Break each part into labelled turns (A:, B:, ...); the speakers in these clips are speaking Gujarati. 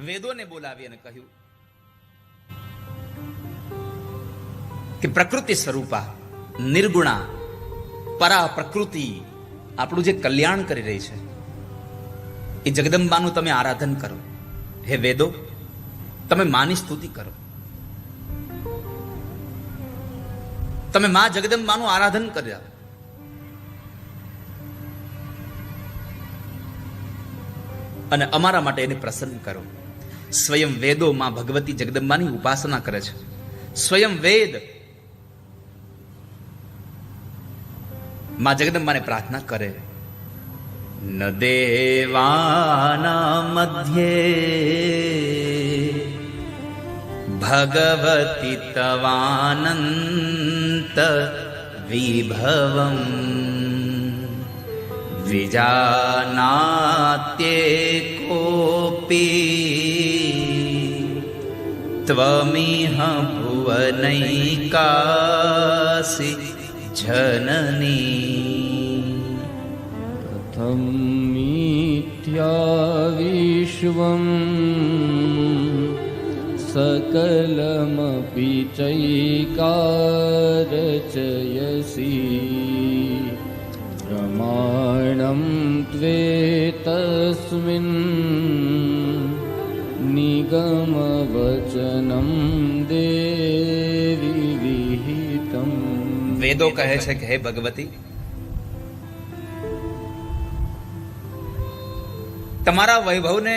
A: વેદોને બોલાવી અને કહ્યું કે પ્રકૃતિ સ્વરૂપા નિર્ગુણા પરા પ્રકૃતિ આપણું જે કલ્યાણ કરી રહી છે એ જગદંબાનું તમે આરાધન કરો. હે વેદો, તમે માની સ્તુતિ કરો. તમે માં જગદંબાનું આરાધન કર્યા. અને અમારા માટે એને પ્રસન્ન કરો. સ્વયં વેદો માં ભગવતી જગદંબાની ઉપાસના કરે છે. સ્વયં વેદ માં જગદંબાને પ્રાર્થના કરે. ન દેવાના મધ્યે ભગવતી તવાનંત વિભવમ વિજાનાત્યે કોપી ત્વમિહ ભુવનૈકાસી જનની
B: કથમ મિથ્યા વિશ્વમ સકલમપી ચૈકારચયસી પ્રમાણમ ત્વેતસ્મિન નિગમવચનમ દેવી વિહિતમ.
A: વેદો કહે છે કે હે ભગવતી, તમારા વૈભવને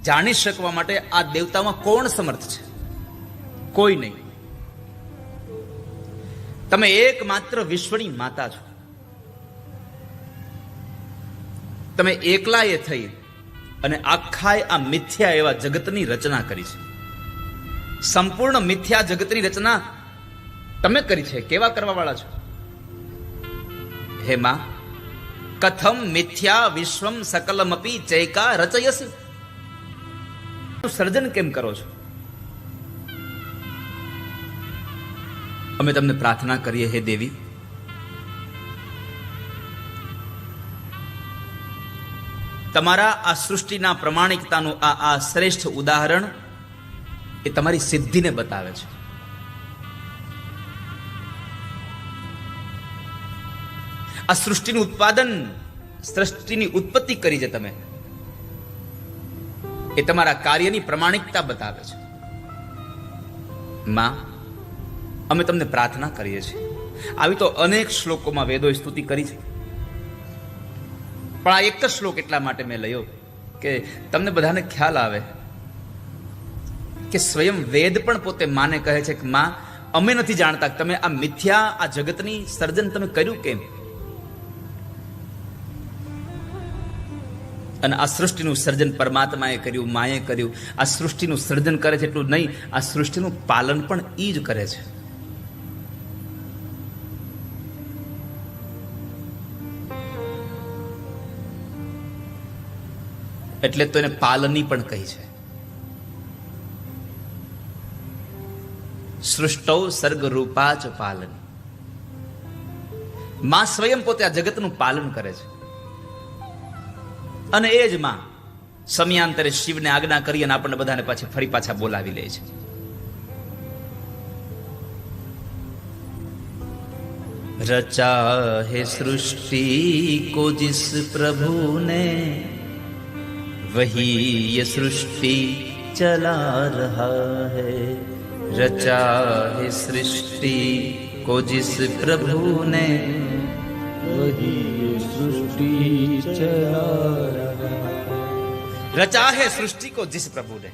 A: જાણી શકવા માટે આ દેવતામાં કોણ સમર્થ છે? કોઈ નહીં. તમે એકમાત્ર વિશ્વની માતા છો. તમે એકલાએ થઈ અને આખા આ મિથ્યા એવા જગતની રચના કરી છે. સંપૂર્ણ મિથ્યા જગતની રચના તમે કરી છે. કેવા કરવા વાળા છો? હે માં, કથમ મિથ્યા વિશ્વમ સકલમપી ચૈકા રચયસી. સર્જન કેમ કરો છો? અમે તમને પ્રાર્થના કરીએ હે દેવી, તમારા આ સૃષ્ટિના પ્રમાણિકતાનું આ શ્રેષ્ઠ ઉદાહરણ એ તમારી સિદ્ધિને બતાવે છે. આ સૃષ્ટિનું ઉત્પાદન, સૃષ્ટિની ઉત્પત્તિ કરી છે તમે, એ તમારા કાર્યની પ્રમાણિકતા બતાવે છે. માં, અમે તમને પ્રાર્થના કરીએ છીએ. આવી તો અનેક શ્લોકોમાં વેદોએ સ્તુતિ કરી છે, પણ આ એક જ શ્લોક એટલા માટે મેં લયો કે તમને બધાને ખ્યાલ આવે કે સ્વયં વેદ પણ પોતે માને કહે છે કે માં, અમે નથી જાણતા કે તમે આ મિથ્યા, આ જગતની સર્જન તમે કર્યું કેમ. અને આ સૃષ્ટિનું સર્જન પરમાત્માએ કર્યું, માએ કર્યું. આ સૃષ્ટિનું સર્જન કરે છે એટલું નહીં, આ સૃષ્ટિનું પાલન પણ ઈ જ કરે છે. એટલે તો એને પાલની પણ કહી છે. સૃષ્ટૌ સર્ગ રૂપા ચ પાલન. માં સ્વયં પોતે આ જગતનું પાલન કરે છે. અને એ જ માં સમયાંતરે શિવને આજ્ઞા કરી અને આપણને બધાને પાછી ફરી પાછા બોલાવી લે છે. રચા હે સૃષ્ટિ કો जिस प्रभु ने वही ये सृष्टि चला रहा है. रचा है सृष्टि को जिस प्रभु ने
B: वही सृष्टि चला रहा.
A: રચા હે સૃષ્ટિ કો जिस પ્રભુ ને.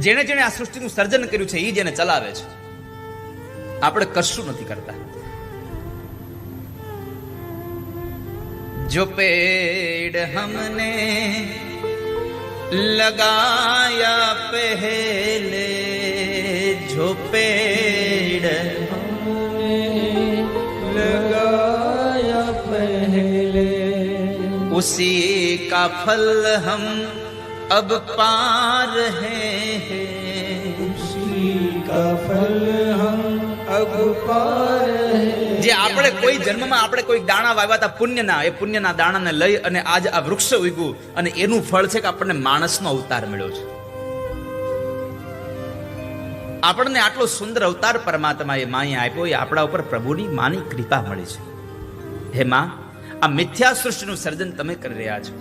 A: જેણે જેણે આ સૃષ્ટિનું સર્જન કર્યું છે એ જેને ચલાવે છે. આપણે કશું નથી કરતા. जो पेड़ हमने लगाया पहले, जो पेड़
B: हमने लगाया पहले,
A: उसी का फल हम अब पा रहे हैं.
B: उसी का फल हम રઘુપાર હે
A: જે આપણે કોઈ જન્મમાં આપણે કોઈ દાણા વાવ્યા હતા પુણ્યના, એ પુણ્યના દાણાને લઈ અને આજ આ વૃક્ષ ઉગ્યું અને એનું ફળ છે કે આપણને માણસનો અવતાર મળ્યો છે. આપણને આટલો સુંદર અવતાર પરમાત્માએ માએ આપ્યો, એ આપણા ઉપર પ્રભુની માની કૃપા મળી છે. હે માં, આ મિથ્યા સૃષ્ટિનું સર્જન તમે કરી રહ્યા છો,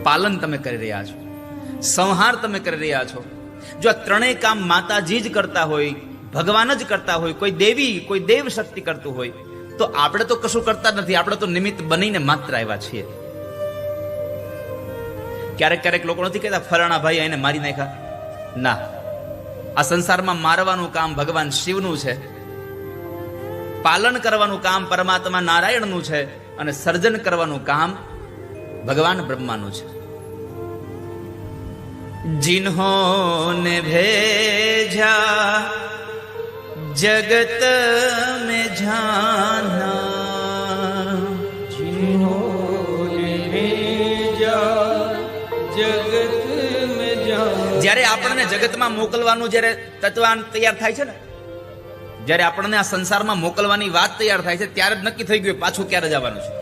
A: પાલન તમે કરી રહ્યા છો, સંહાર તમે કરી રહ્યા છો. જો આ ત્રણેય કામ માતાજી જ કરતા હોય, ભગવાન જ કરતા હોય, કોઈ દેવી કોઈ દેવ શક્તિ કરતું હોય, તો આપણે તો કશું કરતા નથી. આપણે તો નિમિત્ત બનીને માત્ર આવ્યા છીએ. ક્યારેક ક્યારેક લોકો નથી કહેતા ફલાણા ભાઈ એને મારી નાખ્યા. ના, આ સંસારમાં મારવાનું કામ ભગવાન શિવનું છે, પાલન કરવાનું કામ પરમાત્મા નારાયણનું છે, અને સર્જન કરવાનું કામ ભગવાન બ્રહ્માનું છે. जिन्होंने भेजा जगत में जाना,
B: जिन्होंने भेजा जगत में जाना.
A: જ્યારે આપણને જગતમાં મોકલવાનું જ્યારે તત્વાન તૈયાર થાય છે ને, જ્યારે આપણને આ સંસારમાં મોકલવાની વાત તૈયાર થાય છે, ત્યારે જ નક્કી થઈ ગયું પાછું ક્યારે જવાનું છે.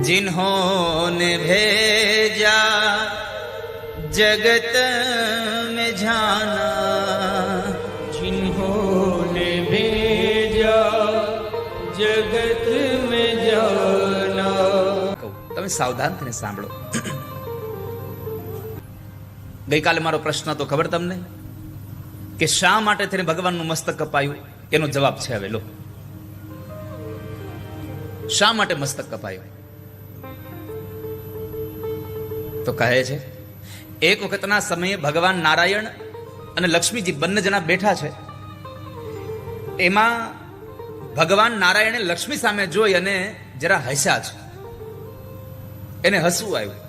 A: जिन्होंने भेजा जगत में जाना,
B: जिन्होंने भेजा जगत में जाना.
A: તમે સાવધાન થઈને સાંભળો. ગઈકાલે મારો પ્રશ્ન તો ખબર તમને કે શા માટે થઈને ભગવાનનું મસ્તક કપાયું? એનો જવાબ છે હવે લો. શા માટે મસ્તક કપાયું? તો કહે છે એક વખતના સમયે ભગવાન નારાયણ અને લક્ષ્મીજી બંને જણા બેઠા છે. એમાં ભગવાન નારાયણે લક્ષ્મી સામે જોઈ અને જરા હસ્યા છે. એને હસવું આવ્યું.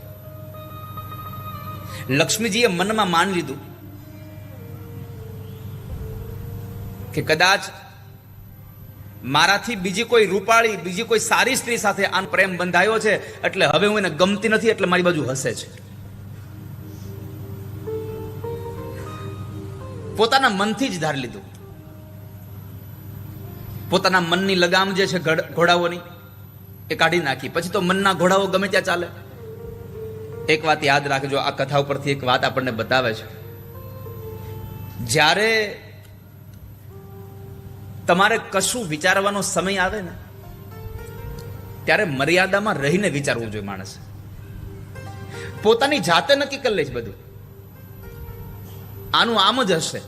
A: લક્ષ્મીજીએ મનમાં માની લીધું કે કદાચ મારાથી બીજી કોઈ રૂપાળી, બીજી કોઈ સારી સ્ત્રી સાથે આનો પ્રેમ બંધાયો છે, એટલે હવે હું એને ગમતી નથી, એટલે મારી બાજુ હસે છે. પોતાના મનથી જ ધારી લીધું. પોતાના મનની લગામ જે છે ઘોડાઓની, એ કાઢી નાખી. પછી તો મનના ઘોડાઓ ગમે ત્યાં ચાલે. એક વાત યાદ રાખજો, આ કથા ઉપરથી એક વાત આપણને બતાવે છે. જ્યારે તમારે કશું વિચારવાનો સમય આવે ને, ત્યારે મર્યાદામાં રહીને વિચારવું જોઈએ માણસ. પોતાની જાતે નક્કી કરી લે છે બધું, આનું આમ જ હશે,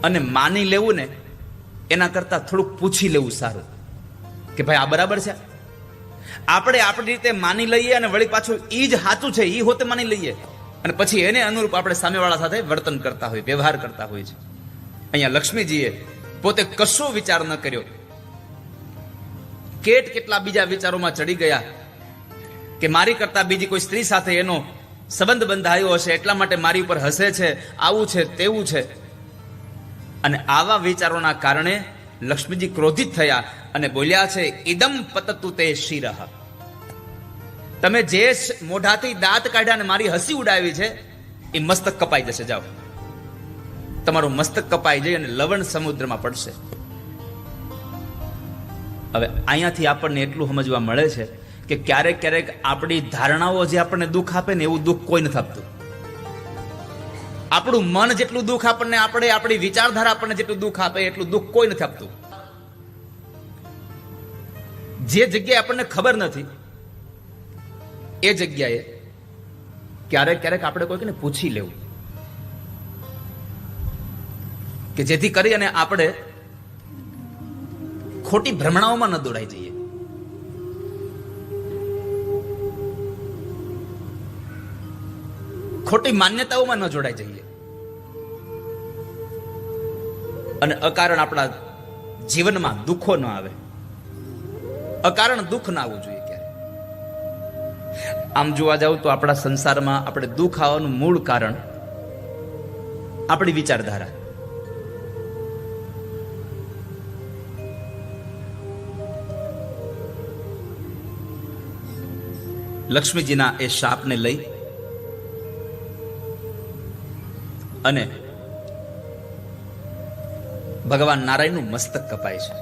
A: અને માની લેવું ને એના કરતા થોડુંક પૂછી લેવું સારું કે ભાઈ આ બરાબર છે. આપણે આપણી રીતે માની લઈએ અને વળી પાછું ઈ જ સાચું છે ઈ હોતે માની લઈએ, અને પછી એને અનુરૂપ આપણે સામેવાળા સાથે વર્તન કરતા હોય, વ્યવહાર કરતા હોય છે. અહીંયા લક્ષ્મીજીએ પોતે કશો વિચાર ન કર્યો, કેટલા બીજા વિચારોમાં ચડી ગયા કે મારી કરતા બીજી કોઈ સ્ત્રી સાથે એનો સંબંધ બંધાયો હશે, એટલા માટે મારી ઉપર હસે છે, આવું છે તેવું છે. અને આવા વિચારોના કારણે લક્ષ્મીજી ક્રોધિત થયા અને બોલ્યા છે ઇદમ પતતુ તે શિરઃ. તમે જે મોઢાથી દાંત કાઢ્યા અને મારી હસી ઉડાવી છે, એ મસ્તક કપાઈ જશે. જાઓ, તમારું મસ્તક કપાઈ જાય અને લવણ સમુદ્રમાં પડશે. હવે અહીંયાથી આપણને એટલું સમજવા મળે છે કે ક્યારેક ક્યારેક આપણી ધારણાઓ જે આપણને દુઃખ આપે ને, એવું દુઃખ કોઈ નથી આપતું. આપણું મન જેટલું દુઃખ આપણને, આપણી વિચારધારા આપણને જેટલું દુઃખ આપે એટલું દુઃખ કોઈ નથી આપતું. જે જગ્યાએ આપણને ખબર નથી એ જગ્યાએ ક્યારેક ક્યારેક આપણે કોઈકને પૂછી લેવું, કે જેથી કરી અને આપણે ખોટી ભ્રમણાઓમાં ન દોડાઈ જઈએ. ખોટી માન્યતાઓમાં ન જોડાઈ જઈએ અને અકારણ આપણા જીવનમાં દુઃખો ન આવે. અકારણ દુઃખ ના આવવું જોઈએ ક્યારે. આમ જોવા જાવ તો આપણા સંસારમાં આપણે દુઃખ આવવાનું મૂળ કારણ આપણી વિચારધારા. લક્ષ્મીજીના એ શાપને લઈ અને ભગવાન નારાયણનું મસ્તક કપાય છે.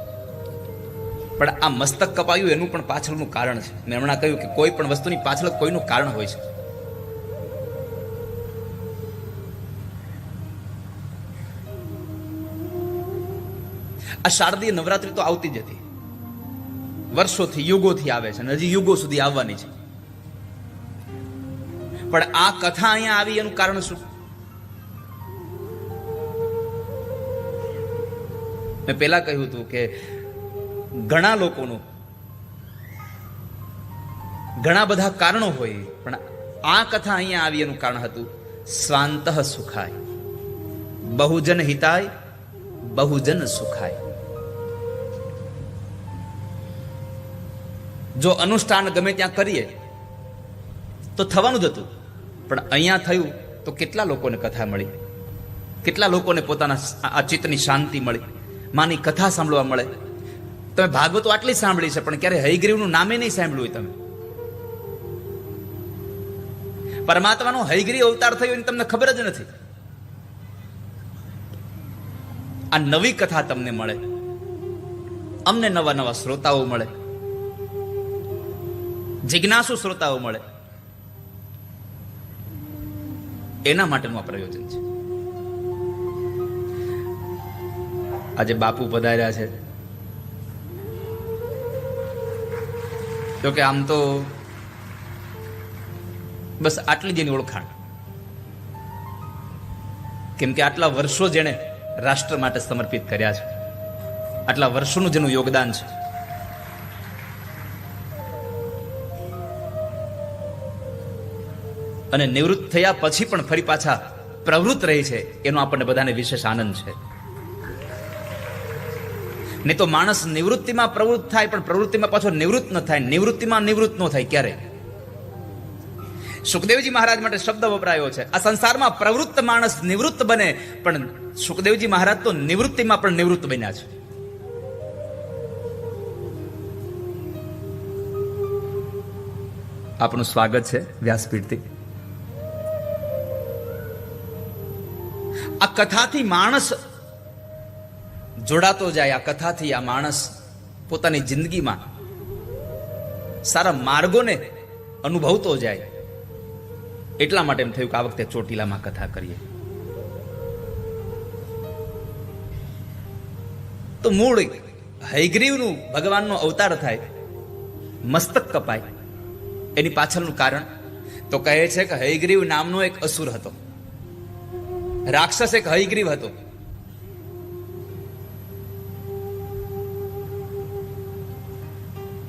A: પણ આ મસ્તક કપાયું એનું પણ પાછળનું કારણ છે. મેં હમણાં કહ્યું કે કોઈ પણ વસ્તુની પાછળ કોઈનું કારણ હોય છે. આ શારદીય નવરાત્રી તો આવતી જ હતી, વર્ષોથી, યુગોથી આવે છે અને હજી યુગો સુધી આવવાની છે. પણ આ કથા અહીંયા આવી એનું કારણ શું? મેં પહેલા કહ્યું હતું કે ઘણા લોકોનું ઘણા બધા કારણો હોય, પણ આ કથા અહીંયા આવી એનું કારણ હતું સ્વાંતઃ સુખાય, બહુજન હિતાય, બહુજન સુખાય. જો અનુષ્ઠાન ગમે ત્યાં કરીએ તો થવાનું જ હતું, પણ અહીંયા થયું તો કેટલા લોકોને કથા મળી, કેટલા લોકોને પોતાના આ ચિત્તની શાંતિ મળી, માની કથા સાંભળવા મળે. તમે ભાગવતો આટલી સાંભળી છે, પણ ક્યારે હયગ્રીવનું નામે નહીં સાંભળ્યું હોય. તમે પરમાત્માનો હયગ્રીવ અવતાર થયો એની તમને ખબર જ નથી. આ નવી કથા તમને મળે, અમને નવા નવા શ્રોતાઓ મળે, જિજ્ઞાસુ શ્રોતાઓ મળે, એના માટેનું આ પ્રયોજન છે. આજે બાપુ પધાર્યા છે, તો કે આમ તો બસ આટલી જ એની ઓળખાણ, કેમ કે આટલા વર્ષો જેણે રાષ્ટ્ર માટે સમર્પિત કર્યા છે, આટલા વર્ષોનું જેનું યોગદાન છે, અને નિવૃત્ત થયા પછી પણ ફરી પાછા પ્રવૃત્ત રહી છે, એનો આપણને બધાને વિશેષ આનંદ છે. નહીં તો માણસ નિવૃત્તિમાં પ્રવૃત્ત થાય, પણ પ્રવૃત્તિમાં પાછો નિવૃત્ત ન થાય, નિવૃત્તિમાં નિવૃત્ત ન થાય. ક્યારે? સુખદેવજી મહારાજ માટે શબ્દ વપરાયો છે, આ સંસારમાં પ્રવૃત્ત માણસ નિવૃત્ત બને, પણ સુખદેવજી મહારાજ તો નિવૃત્તિમાં પણ નિવૃત્ત બન્યા છે. આપનું સ્વાગત છે વ્યાસપીઠથી. આ કથાથી માણસ જોડાતો જાય, આ કથાથી આ માણસ પોતાની જિંદગીમાં સારા માર્ગોને અનુભવતો જાય. એટલા માટે એમ થયું કે આ વખતે ચોટીલામાં કથા કરીએ. તો મૂળ હયગ્રીવનું ભગવાનનો અવતાર થાય, મસ્તક કપાય, એની પાછળનું કારણ તો કહે છે કે હયગ્રીવ નામનો એક અસુર હતો, રાક્ષસ એક હયગ્રીવ હતો.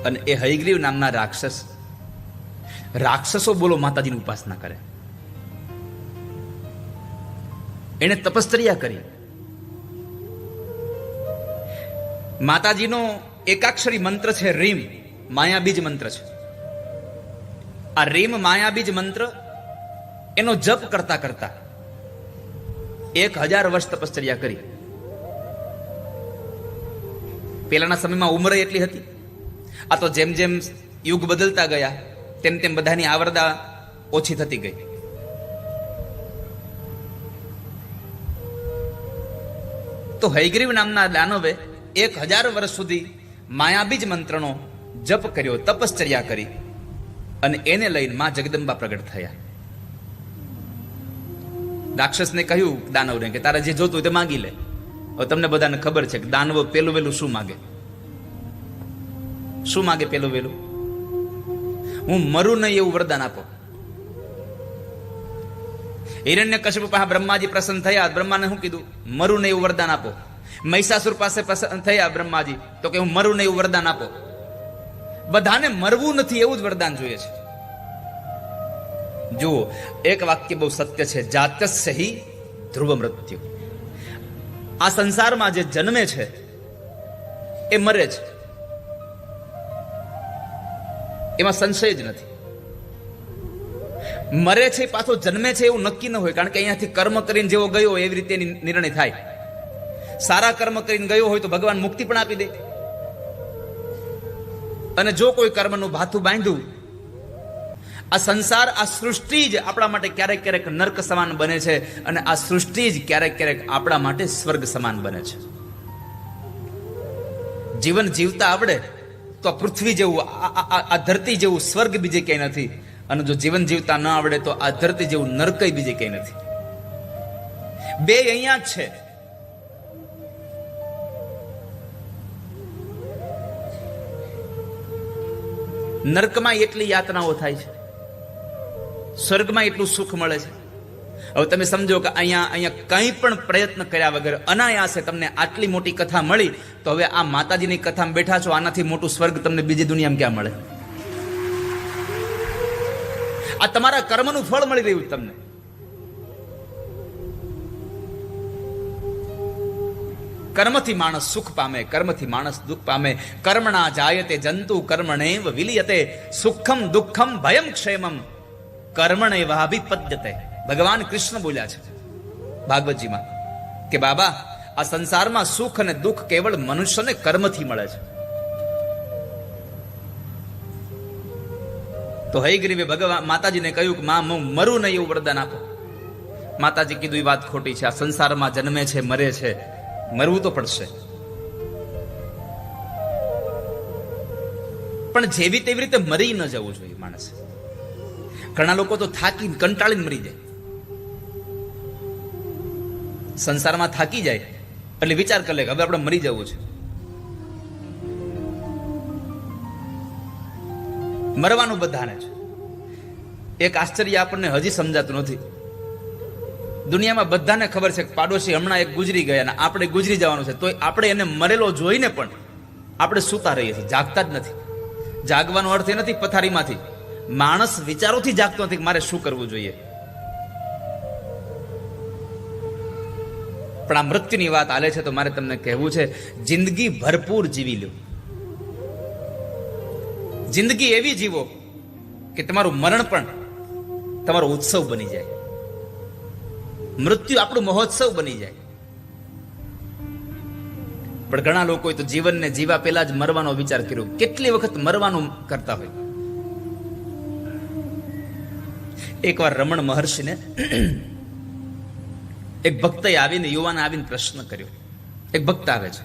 A: અને એ હયગ્રીવ નામના રાક્ષસો બોલો માતાજીની ઉપાસના કરે. એને તપશ્ચર્યા કરી. માતાજીનો એકાક્ષરી મંત્ર છે રીમ, માયાબીજ મંત્ર છે. આ રીમ માયાબીજ મંત્ર એનો જપ કરતા કરતા 1000 વર્ષ તપશ્ચર્યા કરી. પેલાના સમયમાં ઉંમર એટલી હતી. આ તો જેમ જેમ યુગ બદલતા ગયા તેમ તેમ બધાની આવરદા ઓછી થતી ગઈ. તો હયગ્રીવ નામના દાનવે 1000 વર્ષ સુધી માયાબીજ મંત્રનો જપ કર્યો, તપશ્ચર્યા કરી, અને એને લઈને માં જગદંબા પ્રગટ થયા. રાક્ષસને કહ્યું દાનવને કે તારે જે જોતું હોય તે માંગી લે. હવે તમને બધાને ખબર છે કે દાનવો પેલું વેલું શું માગે? શું માગે પેલું વેલું? હું મરું નહીં એવું વરદાન આપો. હિરણ્યકશિપુ પાસે બ્રહ્માજી પ્રસન્ન થયા, બ્રહ્માને શું કીધું? મરું નહીં એવું વરદાન આપો. મહિષાસુર પાસે પ્રસન્ન થયા બ્રહ્માજી, તો કે હું મરું નહીં એવું વરદાન આપો. બધાને મરવું નથી એવું જ વરદાન જોઈએ છે. જુઓ, એક વાક્ય બહુ સત્ય છે, જાતસ્ય હિ ધ્રુવ મૃત્યુ. આ સંસારમાં જે જન્મે છે એ મરે છે, એમાં સંશય જ નથી. મરે છે પાછો જન્મે છે એવું નક્કી ન હોય, કારણ કે અહીંયાથી કર્મ કરીને જેવો ગયો એવી રીતે નિર્ણય થાય. સારા કર્મ કરીને ગયો હોય તો ભગવાન મુક્તિ પણ આપી દે, અને જો કોઈ કર્મનું ભાથું બાંધ્યું, આ સંસાર, આ સૃષ્ટિ જ આપણા માટે ક્યારેક ક્યારેક નર્ક સમાન બને છે અને આ સૃષ્ટિ જ ક્યારેક ક્યારેક આપણા માટે સ્વર્ગ સમાન બને છે. જીવન જીવતા આવડે તો આ પૃથ્વી જેવું, આ ધરતી જેવું સ્વર્ગ બીજે ક્યાંય નથી, અને જો જીવન જીવતા ન આવડે તો આ ધરતી જેવું નર્ક બીજે ક્યાંય નથી. બે અહીંયા જ છે. નર્કમાં એટલી યાતનાઓ થાય છે, સ્વર્ગમાં એટલું સુખ મળે છે. હવે તમે સમજો કે અહીંયા કંઈ પણ પ્રયત્ન કર્યા વગર અનાયાસે તમને આટલી મોટી કથા મળી, તો હવે આ માતાજીની કથામાં બેઠા છો, આનાથી મોટું સ્વર્ગ તમને બીજી દુનિયામાં ક્યાં મળે? આ તમારા કર્મનું ફળ મળી રહ્યું તમને. કર્મથી માણસ સુખ પામે, કર્મથી માણસ દુઃખ પામે. કર્મણા જાયતે જંતુ કર્મણેવ વિલિયતે, સુખમ દુઃખમ ભયમ ક્ષેમમ કર્મણેવાભિપદ્યતે. ભગવાન કૃષ્ણ બોલ્યા છે ભાગવતજીમાં કે બાબા, આ સંસારમાં સુખ અને દુઃખ કેવળ મનુષ્યને કર્મથી મળે છે. તો હયગ્રીવે ભગવાન માતાજીને કહ્યું કે માં, હું મરું નહીં એવું વરદાન આપો. માતાજી કીધું એ વાત ખોટી છે. આ સંસારમાં જન્મે છે, મરે છે, મરવું તો પડશે, પણ જેવી તેવી રીતે મરી ન જવું જોઈએ માણસ. ઘણા લોકો તો થાકી કંટાળીને મરી જાય. સંસારમાં થાકી જાય એટલે વિચાર કરે કે હવે આપણે મરી જવું છે. મરવાનું બધાને છે. એક આશ્ચર્ય આપણને હજી સમજાતું નથી. દુનિયામાં બધાને ખબર છે કે પાડોશી હમણાં એક ગુજરી ગયા અને આપણે ગુજરી જવાનું છે, તોય આપણે એને મરેલો જોઈને પણ આપણે સૂતા રહીએ છીએ, જાગતા જ નથી. જાગવાનો અર્થ એ નથી પથારીમાંથી. માણસ વિચારોથી જાગતો નથી કે મારે શું કરવું જોઈએ. પણ આ મૃત્યુની વાત આલે છે તો મારે તમને કહેવું છે, જિંદગી ભરપૂર જીવી લો. જિંદગી એવી જીવો કે તમારું મરણ પણ તમારો ઉત્સવ બની જાય, મૃત્યુ આપણું મહોત્સવ બની જાય. પણ ઘણા લોકોએ તો જીવનને જીવા પહેલા જ મરવાનો વિચાર કર્યો. કેટલી વખત મરવાનું કરતા હોય. એકવાર રમણ મહર્ષિને એક ભક્તએ આવીને, યુવાન આવીને પ્રશ્ન કર્યો. એક ભક્ત આવે છે,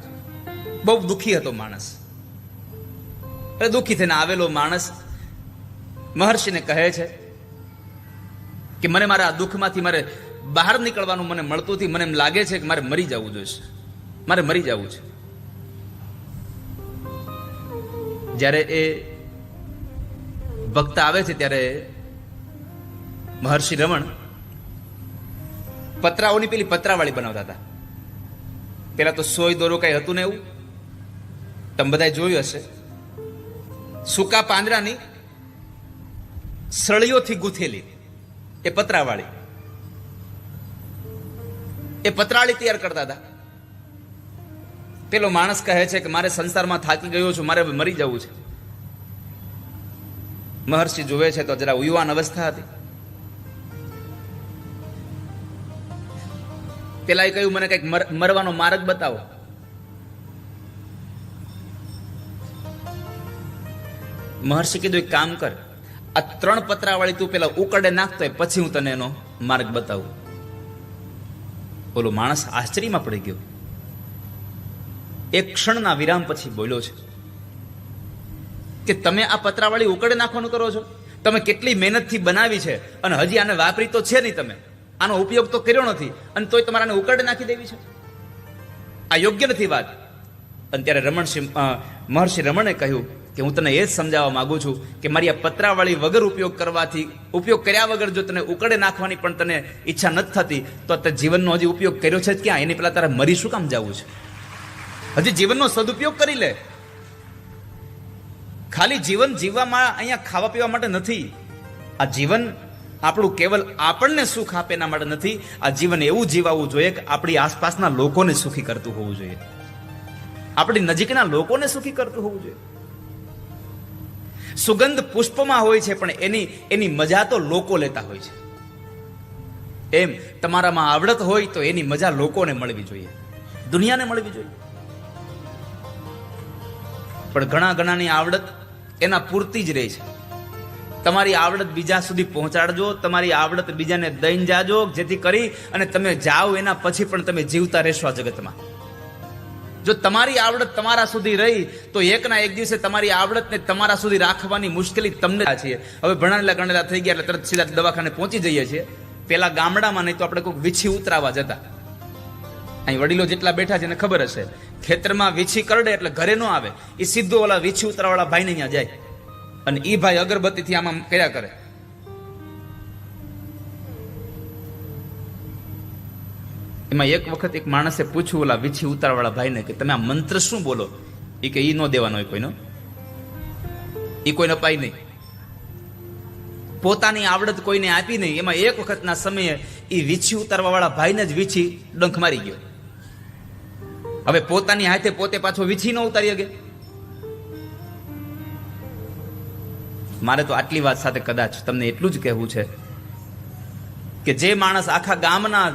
A: બહુ દુઃખી હતો માણસ. દુઃખી થઈને આવેલો માણસ મહર્ષિને કહે છે કે મને મારા આ દુઃખમાંથી મારે બહાર નીકળવાનું મને મળતું નથી. મને એમ લાગે છે કે મારે મરી જવું જોઈએ, મારે મરી જવું છે. જ્યારે એ ભક્ત આવે છે ત્યારે મહર્ષિ રમણ પતરાઓની પેલી પતરાવાળી બનાવતા હતા. પેલા તો સોય દોરો કઈ હતું ને એવું તમે બધા જોયું હશે. સૂકા પાંદડાની સળીઓથી ગૂંથેલી એ પતરાવાળી, એ પતરાળી તૈયાર કરતા હતા. પેલો માણસ કહે છે કે મારે સંસારમાં થાકી ગયો છું, મારે મરી જવું છે. મહર્ષિ જોવે છે તો જરા યુવાન અવસ્થા હતી. પેલા એ કહ્યું મને કઈક મરવાનો માર્ગ બતાવો. મહર્ષિ કીધું એક કામ કર, આ 3 પતરાવાળી તું પેલા ઉકળે નાખતો પછી હું તને એનો માર્ગ બતાવું. બોલો માણસ આશ્ચર્યમાં પડી ગયો. એક ક્ષણના વિરામ પછી બોલ્યો છે કે તમે આ પતરાવાળી ઉકળે નાખવાનું કરો છો? તમે કેટલી મહેનતથી બનાવી છે અને હજી આને વાપરી તો છે નહીં, તમે આનો ઉપયોગ તો કર્યો નથી અને તોય તમારે આને ઉકળે નાખી દેવી છે? આ યોગ્ય નથી વાત. અને ત્યારે મહર્ષિ રમણે કહ્યું કે હું તને એ જ સમજાવવા માંગુ છું કે મારી આ પતરાવાળી વગર ઉપયોગ કર્યા વગર જો તને ઉકળે નાખવાની પણ તને ઈચ્છા નથી થતી, તો તે જીવનનો હજી ઉપયોગ કર્યો છે જ ક્યાં? એની પેલા તારે મરી શું કામ જવું છે? હજી જીવનનો સદુપયોગ કરી લે. ખાલી જીવન જીવવામાં અહીંયા ખાવા પીવા માટે નથી. આ જીવન આપણું કેવલ આપણને સુખ આપે એના માટે નથી. આ જીવન એવું જીવાવું જોઈએ કે આપણી આસપાસના લોકોને સુખી કરતું હોવું જોઈએ, આપણી નજીકના લોકોને સુખી કરતું હોવું જોઈએ. સુગંધ પુષ્પમાં હોય છે પણ એની મજા તો લોકો લેતા હોય છે. એમ તમારામાં આવડત હોય તો એની મજા લોકોને મળવી જોઈએ, દુનિયાને મળવી જોઈએ. પણ ઘણાની આવડત એના પૂરતી જ રહે છે. તમારી આવડત બીજા સુધી પહોંચાડજો, તમારી આવડત બીજાને દઈને જાજો, જેથી કરી અને તમે જાઓ એના પછી પણ તમે જીવતા રહેશો આ જગતમાં. જો તમારી આવડત તમારા સુધી રહી તો એકના એક દિવસે તમારી આવડતને તમારા સુધી રાખવાની મુશ્કેલી તમને છીએ. હવે ભણેલા ગણેલા થઈ ગયા એટલે તરત સીધા દવાખાને પહોંચી જઈએ છીએ. પેલા ગામડામાં નહીં તો આપણે કોઈક વીછી ઉતરાવા જતા. અહીં વડીલો જેટલા બેઠા છે એને ખબર હશે, ખેતરમાં વીછી કરડે એટલે ઘરે ન આવે, એ સીધો ઓલા વીછી ઉતરાવાળા ભાઈને ત્યાં જાય અને ઈ ભાઈ અગરબત્તીથી આમાં કર્યા કરે. એમાં એક વખત એક માણસે પૂછ્યું ઓલા વીછી ઉતારવાળા ભાઈને કે તમે આ મંત્ર શું બોલો? એ કે ઈ નો દેવાનો હોય કોઈનો, ઈ કોઈને અપાય નહીં. પોતાની આવડત કોઈને આપી નહીં. એમાં એક વખતના સમયે એ વીછી ઉતારવા વાળા ભાઈને જ વીછી ડંખ મારી ગયો. હવે પોતાની હાથે પોતે પાછો વીછી ન ઉતારી શકે. મારે તો આટલી વાત સાથે કદાચ તમને એટલું જ કહેવું છે કે જે માણસ આખા ગામના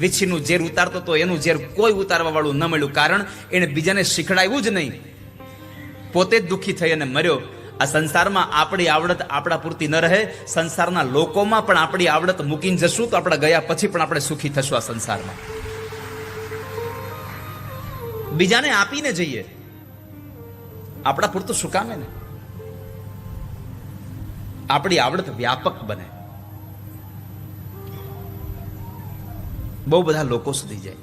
A: વીછીનું ઝેર ઉતારતો તો એનું ઝેર કોઈ ઉતારવા વાળું ન મળ્યું. કારણ એને બીજાને શીખડાવ્યું જ નહીં, પોતે જ દુઃખી થઈ અને મર્યો. આ સંસારમાં આપણી આવડત આપણા પૂરતી ન રહે. સંસારના લોકોમાં પણ આપણી આવડત મૂકીને જશું તો આપણા ગયા પછી પણ આપણે સુખી થશું. આ સંસારમાં બીજાને આપીને જઈએ, આપણા પૂરતું શું કામ ને? આપણી આવડત વ્યાપક બને, બહુ બધા લોકો સુધી જાય.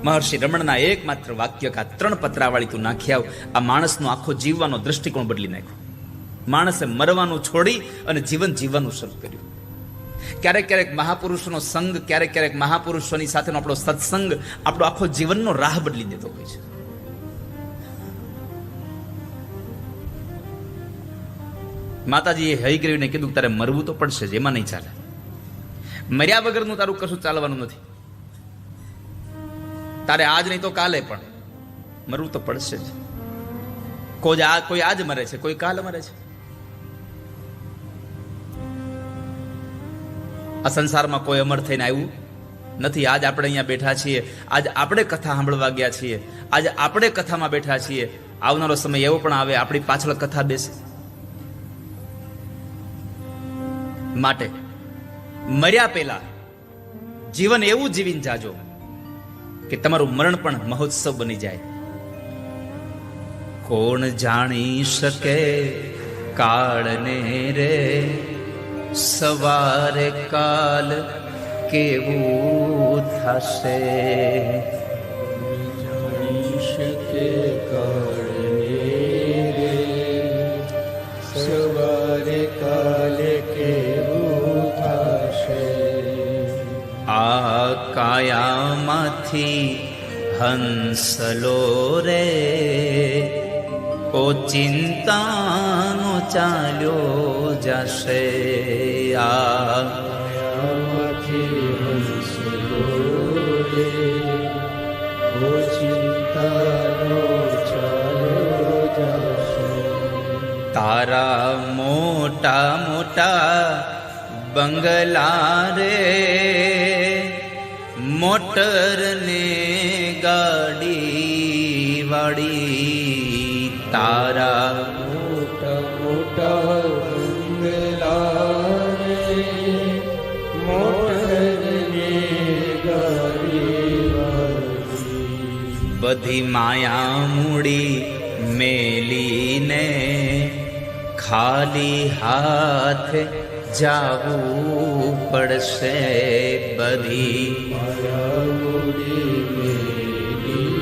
A: મહર્ષિ રમણના એકમાત્ર વાક્ય કે આ 3 પત્રાવાળી તું નાખી આવ, આ માણસનો આખો જીવવાનો દ્રષ્ટિકોણ બદલી નાખ્યો. માણસે મરવાનું છોડી અને જીવન જીવવાનું શરૂ કર્યું. ક્યારેક ક્યારેક મહાપુરુષોનો સંગ, ક્યારેક ક્યારેક મહાપુરુષોની સાથેનો આપણો સત્સંગ આપણો આખો જીવનનો રાહ બદલી દેતો હોય છે. માતાજીએ હયગ્રીવને કીધું તારે મરવું તો પડશે જ, એમાં નહીં ચાલે. મર્યા વગરનું તારું કશું ચાલવાનું નથી. તારે આજ નહીં તો કાલે પણ મરવું તો પડશે જ. કોઈ આજ મરે છે, કોઈ કાલ મરે છે. આ સંસારમાં કોઈ અમર થઈને આવ્યું નથી. આજ આપણે અહીંયા બેઠા છીએ, આજ આપણે કથા સાંભળવા ગયા છીએ, આજ આપણે કથામાં બેઠા છીએ. આવનારો સમય એવો પણ આવે આપણી પાછળ કથા બેસે. માટે મર્યા પહેલા જીવન એવું જીવીને જાજો કે તમારું મરણ પણ મહોત્સવ બની જાય. કોણ જાણી શકે કાળને રે, સવારે કાલ કેવું થશે.
B: જાણી શકે કાળને રે, સવારે કાલે કેવું થશે.
A: આ કાયામાંથી હંસલો રે, ઓ ચિંતાનો ચાલ્યો જશે. આ
B: કાયામાંથી હંસલો રે, ઓ ચિંતાનો ચાલ્યો જશે.
A: તારા મોટા મોટા બંગલા રે, મોટર ને ગાડી વાળી. તારા
B: મોટા મોટા બંગલા રે, મોટર ને ગાડી વાળી.
A: બધી માયા મૂડી મેલીને ખાલી હાથ જાવું પડશે. બધી
B: માયા મૂડી મેલીને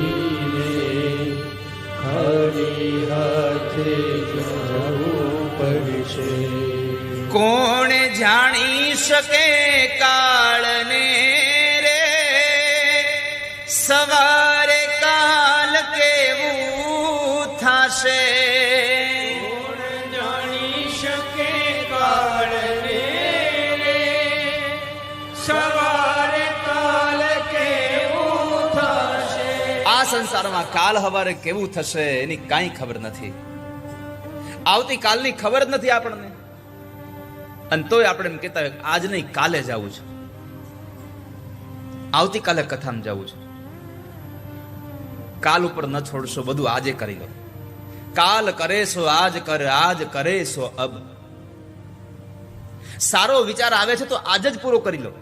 B: ખાલી હાથે જવું પડશે.
A: કોણ જાણી શકે કાળને રે, સવારે કાલ કેવું થશે.
B: કોણ જાણી શકે કાળને રે, સવારે કાલ કેવું થશે.
A: આ સંસારમાં કાલ હવારે કેવું થશે એની કાંઈ ખબર નથી. આવતીકાલની ખબર જ નથી આપણને. અને તોય આપણે એમ કહેતા હોય આજ નહીં કાલે જવું છે, આવતીકાલે કથામાં જવું છે. કાલ ઉપર ન છોડશો, બધું આજે કરી લો. કાલ કરે સો આજ કર, આજ કરે સો અબ. સારો વિચાર આવે છે તો આજ જ પૂરો કરી લો.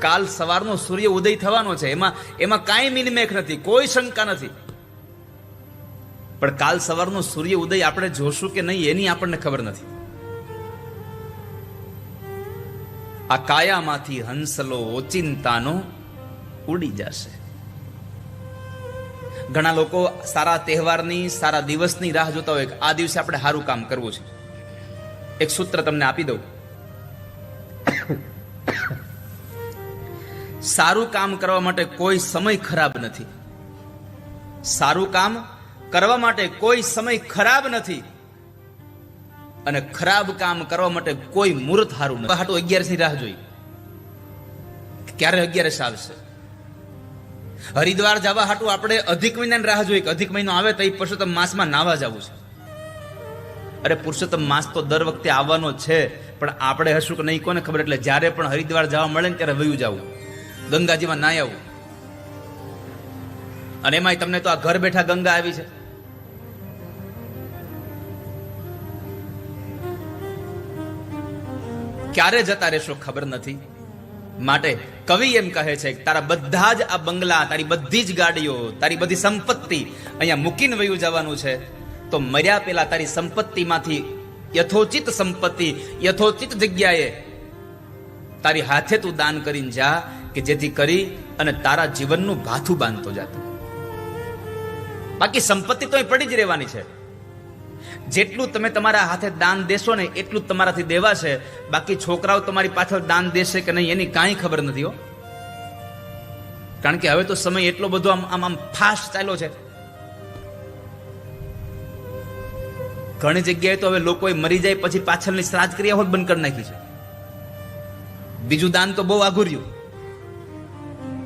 A: કાલ સવારનો સૂર્ય ઉદય થવાનો છે, એમાં કાંઈ મિનમેખ નથી, કોઈ શંકા નથી. પણ કાલ સવારનો સૂર્ય ઉદય આપણે જોશું કે નહીં એની આપણને ખબર નથી. આ કાયામાંથી હંસલો ઓચિંતાનો ઉડી જશે. ઘણા લોકો સારા તહેવારની, સારા દિવસની રાહ જોતા હોય કે આ દિવસે આપણે સારું કામ કરવું છે. એક સૂત્ર તમને આપી દઉં. સારું કામ કરવા માટે કોઈ સમય ખરાબ નથી. સારું કામ કરવા માટે કોઈ સમય ખરાબ નથી, અને ખરાબ કામ કરવા માટે કોઈ મુહૂર્ત સારું નથી. હાટુ 11 ની રાહ જોઈ, ક્યારે 11 આવશે. હરિદ્વાર જવા હાટુ આપણે અધિક મહિનાની રાહ જોઈ કે અધિક મહિનો આવે તો પુરુષોત્તમ માસમાં નાવા જવું છે. અરે પુરુષોત્તમ માસ તો દર વખતે આવવાનો છે, પણ આપણે હશું કે નહીં કોને ખબર. એટલે જ્યારે પણ હરિદ્વાર જવા મળે ને ત્યારે વયું જવું, ગંગાજીમાં નાય આવું. અને એમાંય તમને તો આ ઘર બેઠા ગંગા આવી છે. ક્યારે જતા રહેશો ખબર નથી. માટે કવિ એમ કહે છે કે તારા બધા જ આ બંગલા, તારી બધી જ ગાડીઓ, તારી બધી સંપત્તિ અહીંયા મૂકીને વયું જવાનું છે. તો મર્યા પેલા તારી સંપત્તિમાંથી યથોચિત સંપત્તિ યથોચિત જગ્યાએ તારી હાથે તું દાન કરીને જા, કે જેથી કરી અને તારા જીવનનું ભાથું બાંધતો જાતો. બાકી સંપત્તિ તો પડી જ રહેવાની છે. જેટલું તમે તમારા હાથે દાન દેશો ને એટલું જ તમારાથી દેવાશે. બાકી છોકરાઓ તમારી પાછળ દાન દેશે કે નહીં એની કાંઈ ખબર નથી હો. કારણ કે હવે તો સમય એટલો બધો આમ ફાસ્ટ ચાલ્યો છે. ઘણી જગ્યાએ તો હવે લોકોએ મરી જાય પછી પાછળની શ્રાદ્ધ ક્રિયા હોત બંધ કરી નાખી છે. બીજું દાન તો બહુ આઘું રહ્યું,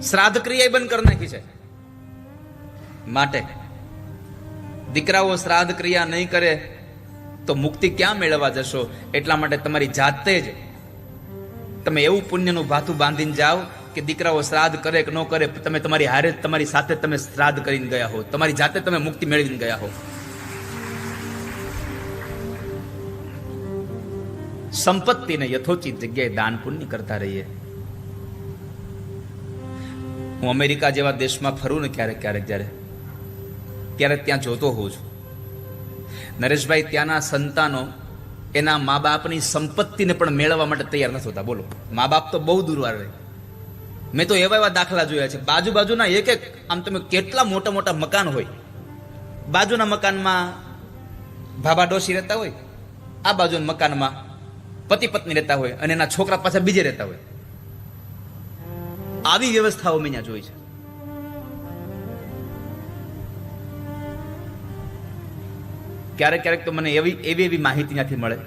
A: શ્રાદ્ધ ક્રિયા બંધ કરી નાખી છે. માટે દીકરાઓ શ્રાદ્ધ ક્રિયા નહીં કરે તો મુક્તિ ક્યાં મેળવવા જશો. એટલા માટે તમારી જાતે જ તમે એવું પુણ્યનું ભાથું બાંધીને જાઓ કે દીકરાઓ શ્રાદ્ધ કરે કે ન કરે, તમે તમારી હારે તમારી સાથે તમે શ્રાદ્ધ કરીને ગયા હો, તમારી જાતે તમે મુક્તિ મેળવીને ગયા હો. સંપત્તિને યથોચિત જગ્યાએ દાન પુણ્ય કરતા રહીએ. હું અમેરિકા જેવા દેશમાં ફરું ને ક્યારેક જ્યારે ત્યાં જોતો હોઉં છું. નરેશભાઈ, ત્યાંના સંતાનો એના મા બાપની સંપત્તિને પણ મેળવવા માટે તૈયાર નથી હોતા. બોલો, મા બાપ તો બહુ દૂર આવે. મેં તો એવા દાખલા જોયા છે. બાજુના એક આમ તમે કેટલા મોટા મોટા મકાન હોય, બાજુના મકાનમાં ભાભા ડોશી રહેતા હોય, આ બાજુના મકાનમાં પતિ પત્ની રહેતા હોય, અને એના છોકરા પાછા બીજે રહેતા હોય. આવી વ્યવસ્થાઓ મેં જોઈ છે. ક્યારેક તો મને એવી માહિતી ત્યાંથી મળે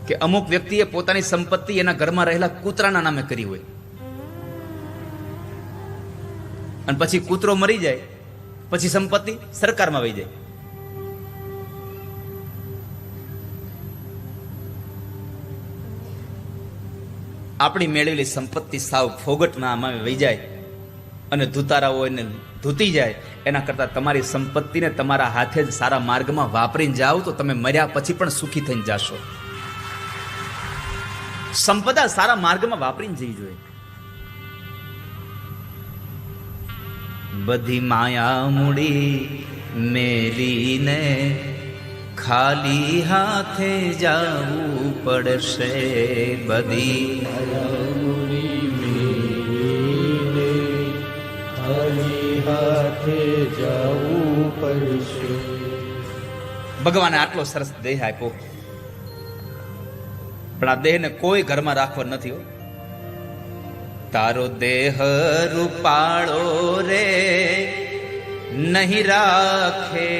A: કે અમુક વ્યક્તિએ પોતાની સંપત્તિ એના ઘરમાં રહેલા કૂતરાના નામે કરી હોય, અને પછી કૂતરો મરી જાય પછી સંપત્તિ સરકારમાં વહી જાય. આપણી મેળવેલી સંપત્તિ સાવ ફોગટના વહી જાય અને ધુતારાઓ એને ધૂતી જાય. એના કરતા તમારી સંપત્તિને તમારા હાથે જ સારા માર્ગમાં વાપરીને જાઓ તો તમે મર્યા પછી પણ સુખી થઈને જાશો. સંપદા સારા માર્ગમાં વાપરીને જવી જોઈએ. બધી માયા મૂડી મેલીને ખાલી હાથે જાવું પડશે. બધી
B: હાથે જવું પડશે.
A: ભગવાને આટલો સરસ દેહ આપ્યો, પણ આ દેહને કોઈ ઘરમાં રાખવો નથી. તારો દેહ રૂપાળો રે નહીં રાખે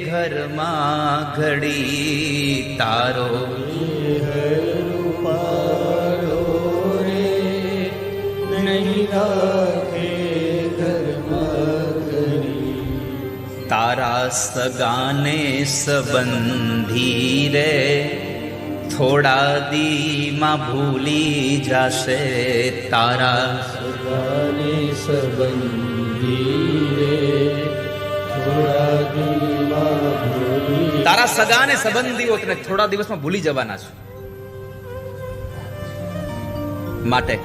A: ઘરમાં ઘડી. તારો
B: દેહ રૂપાળો રે નહીં રાખે
A: તારા સગાને સંબંધી રે થોડા દીમાં ભૂલી જશે. તારા
B: સગાને સંબંધી ધીરે થોડા દિનમાં ભૂલી
A: તારા સગા અને સંબંધીઓ તને થોડા દિવસમાં ભૂલી જવાના છે. માટે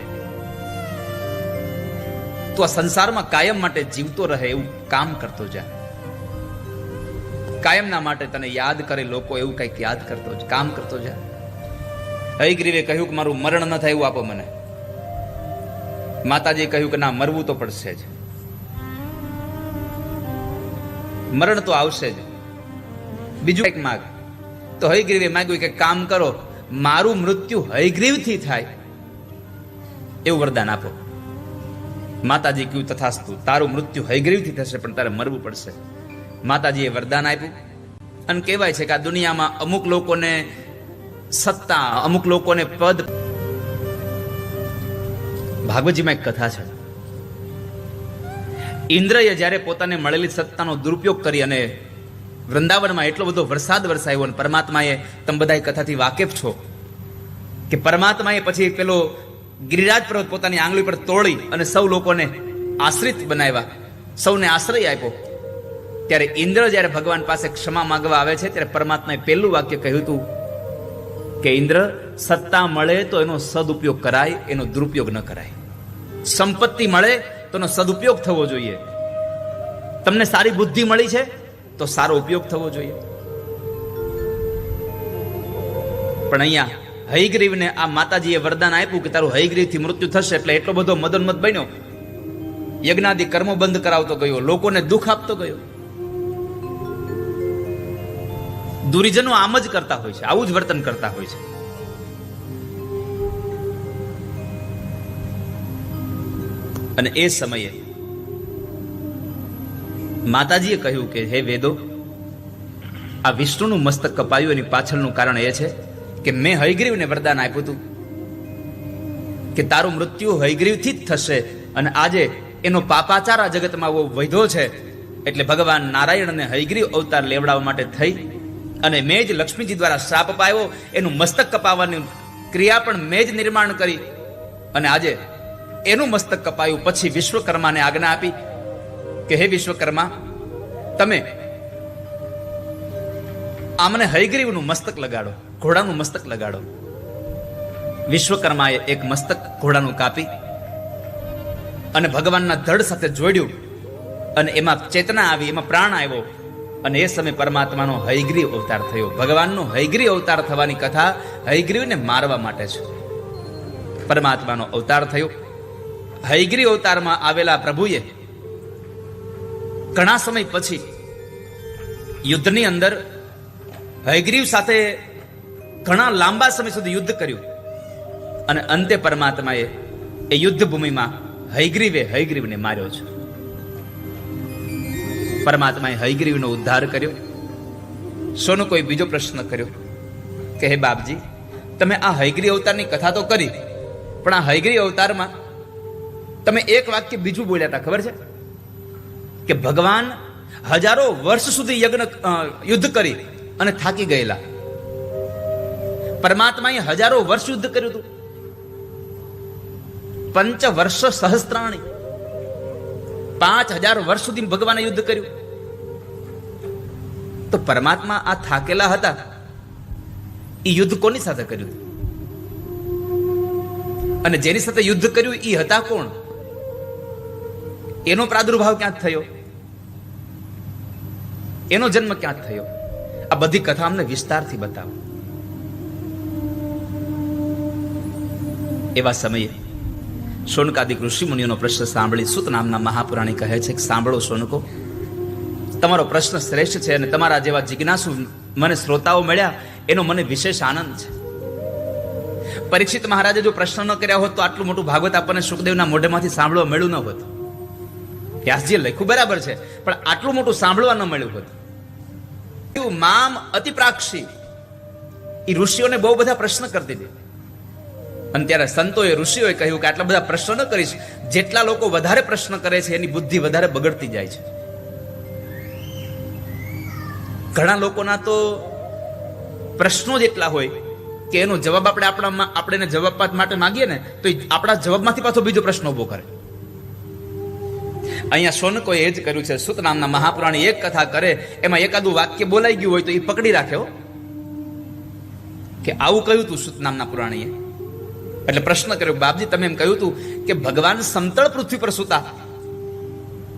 A: તું આ સંસારમાં કાયમ માટે જીવતો રહે એવું કામ કરતો જા. કાયમના માટે તને યાદ કરે લોકો એવું કંઈક યાદ કરતો જ કામ કરતો જા. હયગ્રીવે કહ્યું કે મારું મરણ ન થાય એવું આપો મને. માતાજીએ કહ્યું કે ના, મરવું તો પડશે જ, મરણ તો આવશે જ, બીજું કંઈક માગ. તો હયગ્રીવે માગ્યું કે કામ કરો, મારું મૃત્યુ હયગ્રીવથી થાય એવું વરદાન આપો. માતાજી કહ્યું તથાસ્તુ, તારું મૃત્યુ હયગ્રીવથી થશે પણ તારે મરવું પડશે. માતાજીએ વરદાન આપ્યું. અને કહેવાય છે કે આ દુનિયામાં અમુક લોકોને સત્તા, અમુક લોકોને પદ. ભાગવતજીમાં એક કથા છે. ઇન્દ્રએ જ્યારે પોતાને મળેલી સત્તાનો દુરુપયોગ કરી અને વૃંદાવનમાં એટલો બધો વરસાદ વરસાયો, અને પરમાત્માએ, તમે બધા કથાથી વાકેફ છો કે પરમાત્માએ પછી પેલો ગિરિરાજ પર્વત પોતાની આંગળી પર તોડી અને સૌ લોકોને આશ્રિત બનાવ્યા, સૌને આશ્રય આપ્યો. ત્યારે ઇન્દ્ર જ્યારે ભગવાન પાસે ક્ષમા માંગવા આવે છે ત્યારે પરમાત્માએ પહેલું વાક્ય કહ્યું હતું કે ઇન્દ્ર, સત્તા મળે તો એનો સદુપયોગ કરાય, એનો દુરુપયોગ ન કરાય. સંપત્તિ મળે તો એનો સદુપયોગ થવો જોઈએ. તમને સારી બુદ્ધિ મળી છે તો સારો ઉપયોગ થવો જોઈએ. પણ અહીંયા હયગ્રીવને આ માતાજીએ વરદાન આપ્યું કે તારું હયગ્રીવથી મૃત્યુ થશે, એટલે એટલો બધો મદોન્મત બન્યો, યજ્ઞાદિ કર્મો બંધ કરાવતો ગયો, લોકોને દુઃખ આપતો ગયો. દુરીજનો આમ જ કરતા હોય છે, આવું જ વર્તન કરતા હોય છે. અને એ સમયે માતાજીએ કહ્યું કે હે વેદો, આ વિષ્ણુનું મસ્તક કપાયું એની પાછળનું કારણ એ છે કે મેં હયગ્રીવને વરદાન આપ્યું હતું કે તારું મૃત્યુ હયગ્રીવથી જ થશે. અને આજે એનો પાપાચાર આ જગતમાં બહુ વધ્યો છે, એટલે ભગવાન નારાયણને હયગ્રીવ અવતાર લેવડાવવા માટે થઈ અને મેં જ લક્ષ્મીજી દ્વારા શ્રાપ અપાયો. એનું મસ્તક કપાવવાની ક્રિયા પણ મેં જ નિર્માણ કરી. અને આજે એનું મસ્તક કપાયું. પછી વિશ્વકર્માને આજ્ઞા આપી કે હે વિશ્વકર્મા, તમે આમને હયગ્રીવનું મસ્તક લગાડો, ઘોડાનું મસ્તક લગાડો. વિશ્વકર્માએ એક મસ્તક ઘોડાનું કાપી અને ભગવાનના ધડ સાથે જોડ્યું, અને એમાં ચેતના આવી, એમાં પ્રાણ આવ્યો. અને એ સમય પરમાત્માનો હયગ્રીવ અવતાર થયો. ભગવાનનો હયગ્રીવ અવતાર થવાની કથા હયગ્રીવને મારવા માટે છે. પરમાત્માનો અવતાર થયો. હયગ્રીવ અવતારમાં આવેલા પ્રભુએ ઘણા સમય પછી યુદ્ધની અંદર હયગ્રીવ સાથે ઘણા લાંબા સમય સુધી યુદ્ધ કર્યું. અને અંતે પરમાત્માએ એ યુદ્ધ ભૂમિમાં હયગ્રીવને માર્યો છે. પરમાત્માએ હયગ્રીવનો ઉદ્ધાર કર્યો. સોનો કોઈ બીજો પ્રશ્ન કર્યો કે હે બાપજી, તમે આ હયગ્રીવ અવતારની કથા તો કરી, પણ આ હયગ્રીવ અવતારમાં તમે એક વાક્ય બીજું બોલ્યા હતા, ખબર છે? કે ભગવાન હજારો વર્ષ સુધી યુદ્ધ કરી અને થાકી ગયેલા. પરમાત્માએ હજારો વર્ષ યુદ્ધ કર્યું હતું. 5 વર્ષ સહસ્ત્રાણી, 5000 વર્ષ સુધી ભગવાને યુદ્ધ કર્યું. તો પરમાત્મા આ થાકેલા હતા, એ યુદ્ધ કોની સાથે કર્યું? અને જેની સાથે યુદ્ધ કર્યું એ હતા કોણ? એનો પ્રાદુર્ભાવ ક્યાં થયો? એનો જન્મ ક્યાં થયો? આ બધી કથા અમને વિસ્તારથી બતાવો. એવા સમયે શૌનકાદિક ઋષિ મુનિઓનો પ્રશ્ન સાંભળી સુત નામના મહાપુરાણી કહે છે કે સાંભળો શૌનકો, તમારો પ્રશ્ન શ્રેષ્ઠ છે અને તમારા જેવા જિજ્ઞાસુ મને શ્રોતાઓ મળ્યા એનો મને વિશેષ આનંદ છે. પરીક્ષિત મહારાજે જો પ્રશ્ન ન કર્યા હોત તો આટલું મોટું ભાગવત આપણને સુખદેવના મોઢેમાંથી સાંભળવા મળ્યું ન હોત. વ્યાસજીએ લખ્યું બરાબર છે, પણ આટલું મોટું સાંભળવા ન મળ્યું હોત. મામ અતિપ્રાક્ષી એ ઋષિઓને બહુ બધા પ્રશ્ન કરતી હતી. અને ત્યારે સંતોએ, ઋષિઓએ કહ્યું કે આટલા બધા પ્રશ્ન ન કરીશ, જેટલા લોકો વધારે પ્રશ્ન કરે છે એની બુદ્ધિ વધારે બગડતી જાય છે. ઘણા લોકોના તો પ્રશ્નો જ એટલા હોય કે એનો જવાબ આપણે જવાબ માટે માંગીએ ને તો આપણા જવાબમાંથી પાછો બીજો પ્રશ્ન ઉભો કરે. અહીંયા શૌનકોએ એ જ કર્યું છે. સૂત નામના મહાપુરાણી એક કથા કરે, એમાં એકાદું વાક્ય બોલાઈ ગયું હોય તો એ પકડી રાખે હો, કે આવું કહ્યું તું સૂત નામના પુરાણીએ. એટલે પ્રશ્ન કર્યો, બાપજી તમે એમ કહ્યું તું કે ભગવાન સમતળ પૃથ્વી પર સૂતા,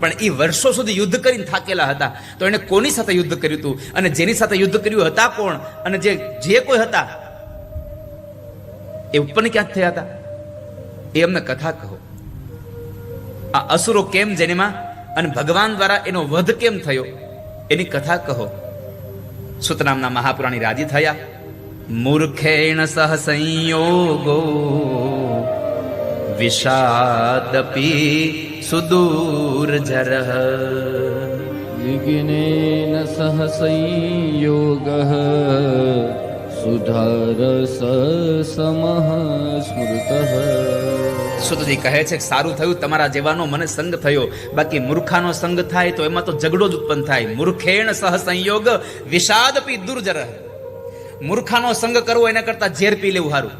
A: પણ એ વર્ષો સુધી યુદ્ધ કરીને થાકેલા હતા, તો એને કોની સાથે યુદ્ધ કર્યું હતું, અને જેની સાથે યુદ્ધ કર્યું હતા કોણ, અને જે કોઈ હતા એ ઉત્પન્ન ક્યાં થયા હતા, એ અમને કથા કહો. આ અસુરો કેમ જન્મ્યા અને ભગવાન દ્વારા એનો વધ કેમ થયો, એની કથા કહો. સૂત નામના મહાપુરાણી રાજી થયા. મૂર્ખેણ સહ સંયોગો વિષાદપી સુદૂરજરઃ
B: વિઘ્નેન સહ સંયોગઃ સુધારસ સમઃ સ્મૃતઃ.
A: સુતજી કહે છે કે સારું થયું તમારા જેવાનો મને સંગ થયો, બાકી મૂર્ખાનો સંગ થાય તો એમાં તો ઝઘડો જ ઉત્પન્ન થાય. મૂર્ખેણ સહ સંયોગ વિષાદપી દુર્જરઃ. મૂર્ખાનો સંગ કરવો એના કરતા ઝેર પી લેવું સારું.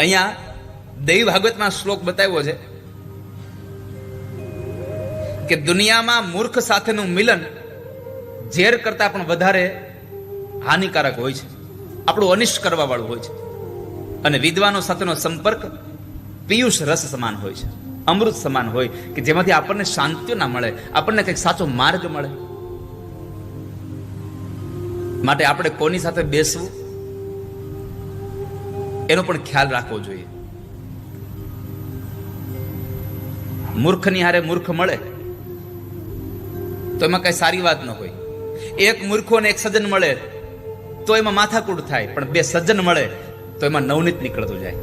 A: અહીંયા દેવી ભાગવતમાં શ્લોક બતાવ્યો છે કે દુનિયામાં મૂર્ખ સાથેનું મિલન ઝેર કરતા પણ વધારે હાનિકારક હોય છે, આપણું અનિષ્ટ કરવા વાળું હોય છે. અને વિદ્વાનો સાથેનો સંપર્ક પિયુષ રસ સમાન હોય છે, અમૃત સમાન હોય, કે જેમાંથી આપણને શાંતિ ના મળે, આપણને કંઈક સાચો માર્ગ મળે. માટે આપણે કોની સાથે બેસવું એનો પણ ખ્યાલ રાખવો જોઈએ. મૂર્ખની હારે મૂર્ખ મળે તો એમાં કઈ સારી વાત ન હોય. એક મૂર્ખો ને એક સજ્જન મળે તો એમાં માથાકૂટ થાય, પણ બે સજ્જન મળે તો એમાં નવનીત નીકળતું જાય.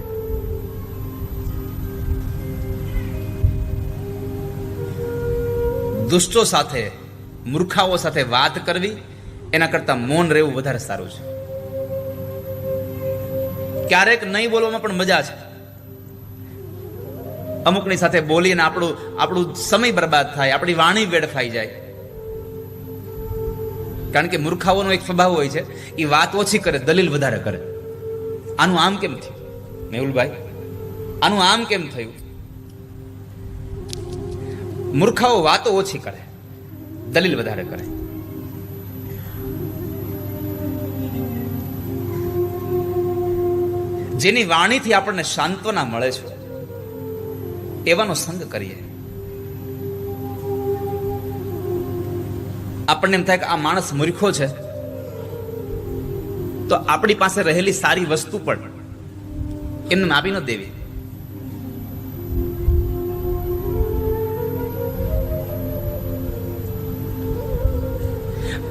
A: દુષ્ટો સાથે, મૂર્ખાઓ સાથે વાત કરવી એના કરતા મૌન રહેવું વધારે સારું છે. ક્યારેક નહીં બોલવામાં પણ મજા છે. અમુકની સાથે બોલીને આપણું સમય બરબાદ થાય, આપણી વાણી વેડફાઈ જાય. કારણ કે મૂર્ખાઓનો એક સ્વભાવ હોય છે, એ વાત ઓછી કરે, દલીલ વધારે કરે. આનું આમ કેમ થયું મેહુલભાઈ, આનું આમ કેમ થયું? મૂર્ખાઓ વાતો ઓછી કરે, દલીલ વધારે કરે. જેની વાણીથી આપણને સાંત્વના મળે છે એવાનો સંગ કરીએ. આપણને એમ થાય કે આ માણસ મૂર્ખો છે, તો આપણી પાસે રહેલી સારી વસ્તુ પણ એમને આપી ન દેવી.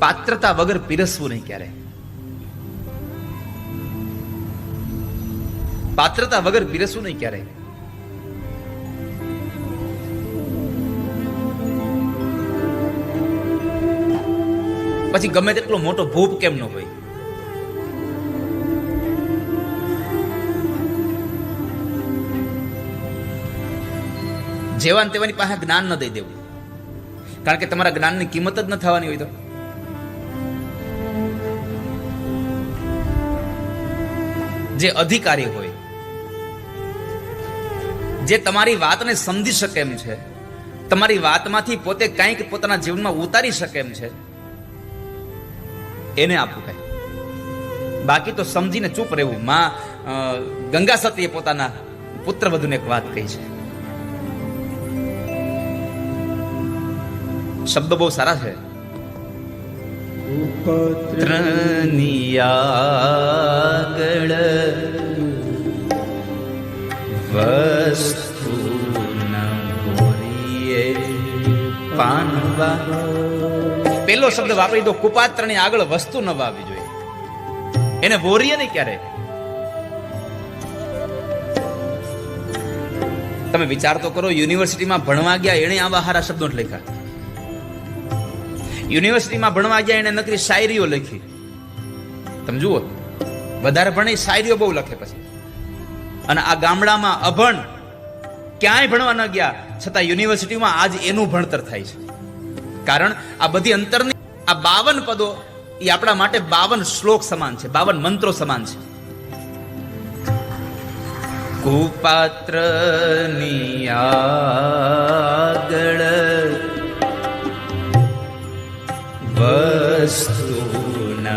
A: પાત્રતા વગર પીરસવું નહીં ક્યારે. પાત્રતા વગર પીરસવું નહીં ક્યારે. પછી ગમે તેટલો મોટો ભૂપ કેમ ન હોય, જેવાને તેવાની પાસે જ્ઞાન ન દઈ દેવું, કારણ કે તમારા જ્ઞાનની કિંમત જ ન થવાની હોય. તો જે અધિકારી હોય, જે તમારી વાતને સમજી શકે એમ છે, તમારી વાતમાંથી પોતે કંઈક પોતાના જીવનમાં ઉતારી શકે એમ છે, એને આપવું કઈ. બાકી તો સમજીને ચૂપ રહેવું. માં ગંગા સતીએ પોતાના પુત્ર વધુને એક વાત કહી છે, શબ્દો બહુ સારા છે. પુત્રનિયાગળ વસ્તુ ન ભોરીએ પાનવા. પેલો શબ્દ વાપરી દો, કુપાત્રની આગળ વસ્તુ ન વાવી જોઈએ, એને બોરીએ નહીં ક્યારે. તમે વિચાર તો કરો, યુનિવર્સિટીમાં ભણવા ગયા એને આવા હારા શબ્દો લખ્યા. યુનિવર્સિટીમાં ભણવા ગયા એને નકરી શાયરીઓ લખી. તમે જુઓ, વધારે ભણે શાયરીઓ બહુ લખે. પછી અને આ ગામડામાં અભણ, ક્યાંય ભણવા ન ગયા છતાં યુનિવર્સિટીમાં આજ એનું ભણતર થાય છે. કારણ આ બધી અંતરની આ 52 પદો એ આપણા માટે 52 શ્લોક સમાન છે, 52 મંત્રો સમાન છે. કુપાત્રની આગળ વસ્તુ ન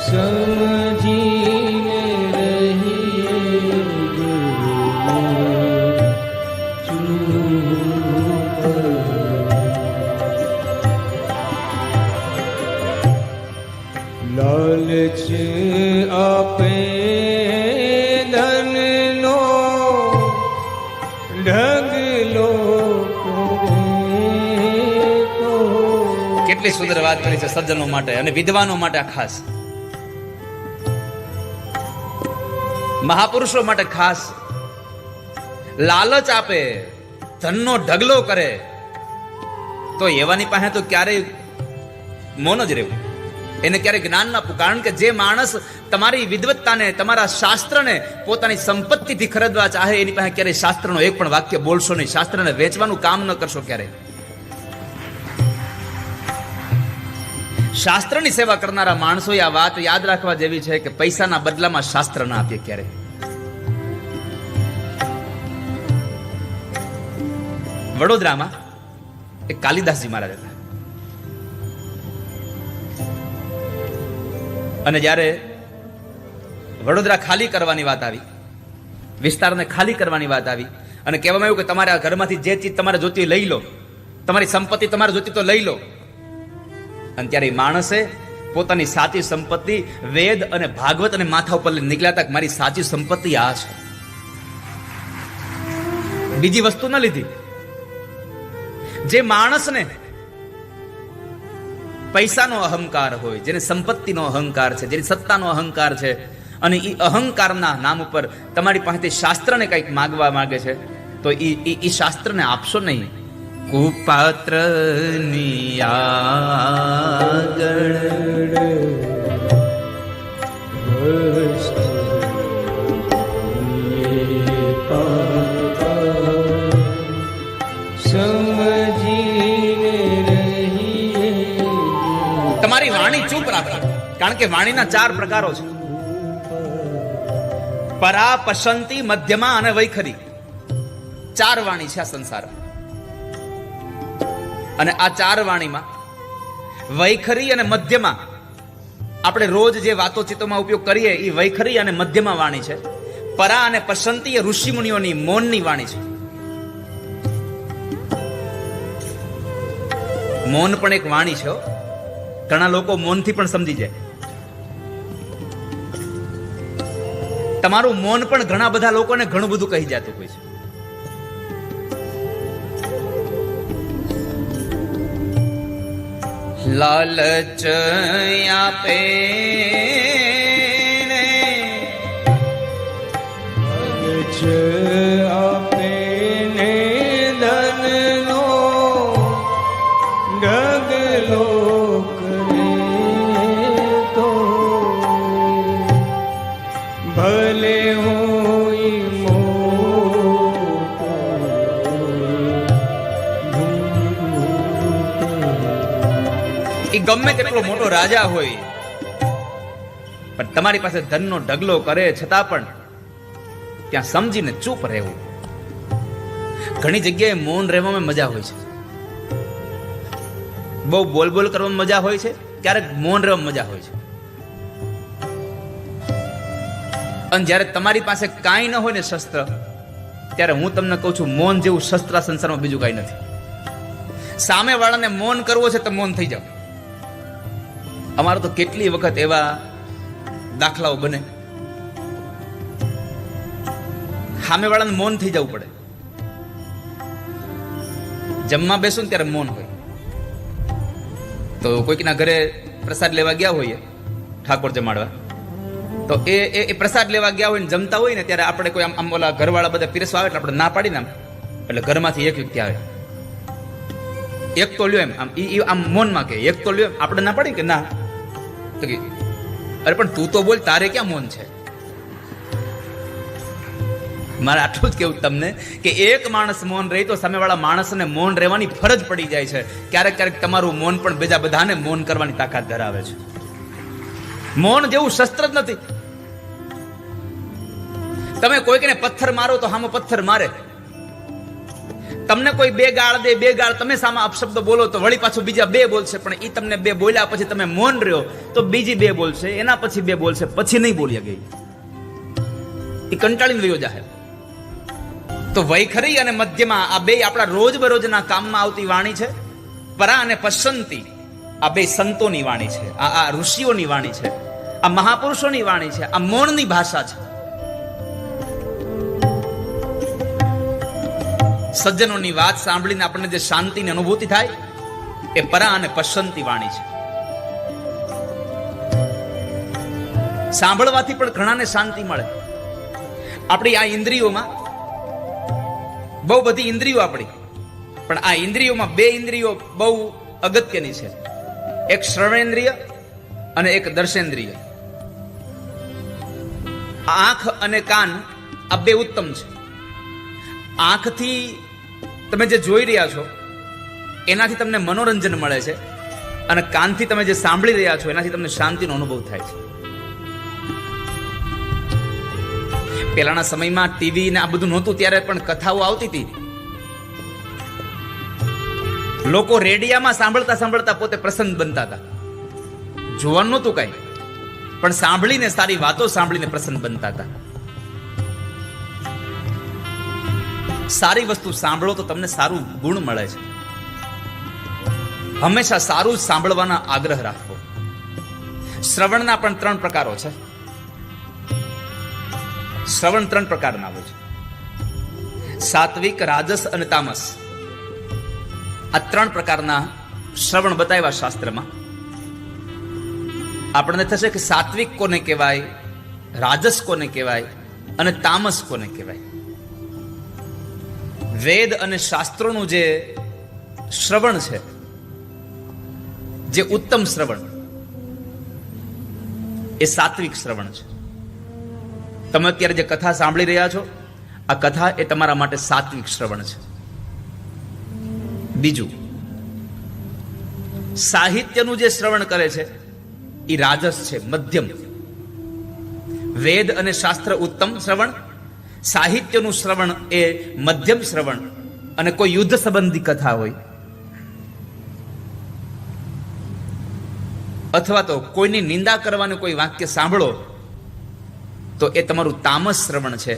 B: સમજીને રહીએ લાલચ આપે ધનનો ઢગલો
A: કેટલી સુંદર વાત કરી છે સજ્જનો માટે અને વિદ્વાનો માટે આ ખાસ, મહાપુરુષો માટે ખાસ. લાલચ આપે, ધનનો ઢગલો કરે, તો એવાની પાસે તો ક્યારેય મૌન જ રહેવું, એને ક્યારેય જ્ઞાન ના આપવું. કારણ કે જે માણસ તમારી વિદ્વત્તાને, તમારા શાસ્ત્રને પોતાની સંપત્તિથી ખરીદવા ચાહે, એની પાસે ક્યારેય શાસ્ત્રનો એક પણ વાક્ય બોલશો નહીં, શાસ્ત્રને વેચવાનું કામ ન કરશો ક્યારેય. શાસ્ત્રની સેવા કરનારા માણસોએ આ વાત યાદ રાખવા જેવી છે કે પૈસાના બદલામાં શાસ્ત્ર ના આપીએ ક્યારે. વડોદરામાં એક કાલિદાસજી મહારાજ હતા, અને જ્યારે વડોદરા ખાલી કરવાની વાત આવી, વિસ્તારને ખાલી કરવાની વાત આવી, અને કહેવામાં આવ્યું કે તમારે આ ઘરમાંથી જે ચીજ તમારે જોતી લઈ લો, તમારી સંપત્તિ તમારે જોતી તો લઈ લો. અને ત્યારે માણસે પોતાની સાચી સંપત્તિ વેદ અને ભાગવત અને માથા ઉપર નીકળ્યા હતા કે મારી સાચી સંપત્તિ આ છે, બીજી વસ્તુ ન લીધી. જે માણસને પૈસાનો અહંકાર હોય, જેને સંપત્તિનો અહંકાર છે, જેની સત્તાનો અહંકાર છે, અને એ અહંકારના નામ ઉપર તમારી પાસેથી શાસ્ત્રને કંઈક માગવા માંગે છે, તો એ શાસ્ત્રને આપશો નહીં. કુપાત્રની આગળ તમારી વાણી ચૂપ રાખો, કારણ કે વાણીના 4 પ્રકારો છે: પરા, પસંતી, મધ્યમા અને વૈખરી. 4 વાણી છે આ સંસારમાં. અને આ 4 વાણીમાં વૈખરી અને મધ્યમાં, આપણે રોજ જે વાતોચીતોમાં ઉપયોગ કરીએ એ વૈખરી અને મધ્યમાં વાણી છે. પરા અને પસંતી એ ઋષિ મુનિઓની મૌનની વાણી છે. મૌન પણ એક વાણી છે. ઘણા લોકો મૌનથી પણ સમજી જાય. તમારું મૌન પણ ઘણા બધા લોકોને ઘણું બધું કહી જતું હોય છે. લાલચ આપે ને,
B: લાલચ આપે ને ધનનો ઢગલો કરે તો ભલે હોય
A: એ ગમે તેટલો મોટો રાજા હોય, પણ તમારી પાસે ધનનો ઢગલો કરે છતાં પણ ત્યાં સમજીને ચૂપ રહેવું. ઘણી જગ્યાએ મૌન રહેવામાં મજા હોય છે, બહુ બોલ બોલ કરવામાં મજા હોય છે, ક્યારેક મૌન રહેવામાં મજા હોય છે. અને જ્યારે તમારી પાસે કાંઈ ન હોય ને શસ્ત્ર, ત્યારે હું તમને કહું છું, મૌન જેવું શસ્ત્ર સંસારમાં બીજું કાંઈ નથી. સામે વાળાને મૌન કરવો છે તો મૌન થઈ જાવ. અમારો તો કેટલી વખત એવા દાખલાઓ બને, સામે વાળાને મૌન થઈ જવું પડે. જમવા બેસું ને ત્યારે મૌન હોય. તો કોઈકના ઘરે પ્રસાદ લેવા ગયા હોઈએ, ઠાકોર જમાડવા, તો એ પ્રસાદ લેવા ગયા હોય ને જમતા હોય ને ત્યારે આપણે કોઈ આમ ઓલા ઘરવાળા બધા પીરસવા આવે એટલે આપણે ના પાડીને આમ, એટલે ઘરમાંથી એક વ્યક્તિ આવે, એક તો લ્યો એમ, આમ મૌનમાં કે એક તો લ્યો એમ, આપણે ના પાડી કે ના, તો કે અરે પણ તું તો બોલ, તારે ક્યાં મૌન છે. મારે આટલું જ કેવું તમને કે એક માણસ મૌન રહે તો સામેવાળા માણસને મૌન રહેવાની ફરજ પડી જાય છે. ક્યારેક ક્યારેક તમારું મૌન પણ બીજા બધાને મૌન કરવાની તાકાત ધરાવે છે. મૌન જેવું શસ્ત્ર જ નથી. તમે કોઈકને પથ્થર મારો તો સામે પથ્થર મારે. તમને કોઈ બે ગાળ દે, બે ગાળ તમે સામે અપશબ્દ બોલો તો વળી પાછું બીજા બે બોલશે, પણ એ તમને બે બોલ્યા પછી તમે મૌન રહ્યો તો બીજી બે બોલશે, એના પછી બે બોલશે, પછી નહીં બોલી ગઈ, એ કંટાળીને વયો જાહે. તો વૈખરી અને મધ્યમાં આ બે આપણા રોજબરોજના કામમાં આવતી વાણી છે. પરા અને પસંતી આ બે સંતોની વાણી છે, આ ઋષિઓની વાણી છે, આ મહાપુરુષોની વાણી છે, આ મૌનની ભાષા છે. સજ્જનોની વાત સાંભળીને આપણને જે શાંતિની અનુભૂતિ થાય એ પરા અને પસંતી વાણી છે. સાંભળવાથી પણ ઘણાને શાંતિ મળે. આપણી આ ઇન્દ્રિયોમાં બહુ બધી ઇન્દ્રિયો આપણી, પણ આ ઇન્દ્રિયોમાં બે ઇન્દ્રિયો બહુ અગત્યની છે. એક શ્રવણેન્દ્રિય અને એક દર્શેન્દ્રિય. આંખ અને કાન આ બે ઉત્તમ છે. આંખથી તમે જે જોઈ રહ્યા છો એનાથી તમને મનોરંજન મળે છે, અને કાનથી તમે જે સાંભળી રહ્યા છો એનાથી તમને શાંતિનો અનુભવ થાય છે. પહેલાના સમયમાં ટીવી ને આ બધું નહોતું ત્યારે પણ કથાઓ આવતી હતી. લોકો રેડિયામાં સાંભળતા સાંભળતા પોતે પ્રસન્ન બનતા હતા. જોવાનું નહોતું કઈ, પણ સાંભળીને સારી વાતો સાંભળીને પ્રસન્ન બનતા હતા. સારી વસ્તુ સાંભળો તો તમને સારું ગુણ મળે છે. હંમેશા સારું જ સાંભળવાના આગ્રહ રાખવો. શ્રવણના પણ 3 પ્રકારો છે. શ્રવણ 3 પ્રકારના હોય છે: સાત્વિક, રાજસ અને તામસ. આ 3 પ્રકારના શ્રવણ બતાવ્યા શાસ્ત્રમાં. આપણને થશે કે સાત્વિક કોને કહેવાય, રાજસ કોને કહેવાય અને તામસ કોને કહેવાય. વેદ અને શાસ્ત્રોનું જે શ્રવણ છે, જે ઉત્તમ શ્રવણ, એ સાત્વિક શ્રવણ છે. તમે અત્યારે જે કથા સાંભળી રહ્યા છો, આ કથા એ તમારા માટે સાત્વિક શ્રવણ છે. બીજું, સાહિત્યનું જે શ્રવણ કરે છે એ રાજસ છે, મધ્યમ. વેદ અને શાસ્ત્ર ઉત્તમ શ્રવણ, સાહિત્યનું શ્રવણ એ મધ્યમ શ્રવણ. અને કોઈ યુદ્ધ સંબંધી કથા હોય અથવા તો કોઈની નિંદા કરવાનું કોઈ વાક્ય સાંભળો તો એ તમારું તામસ શ્રવણ છે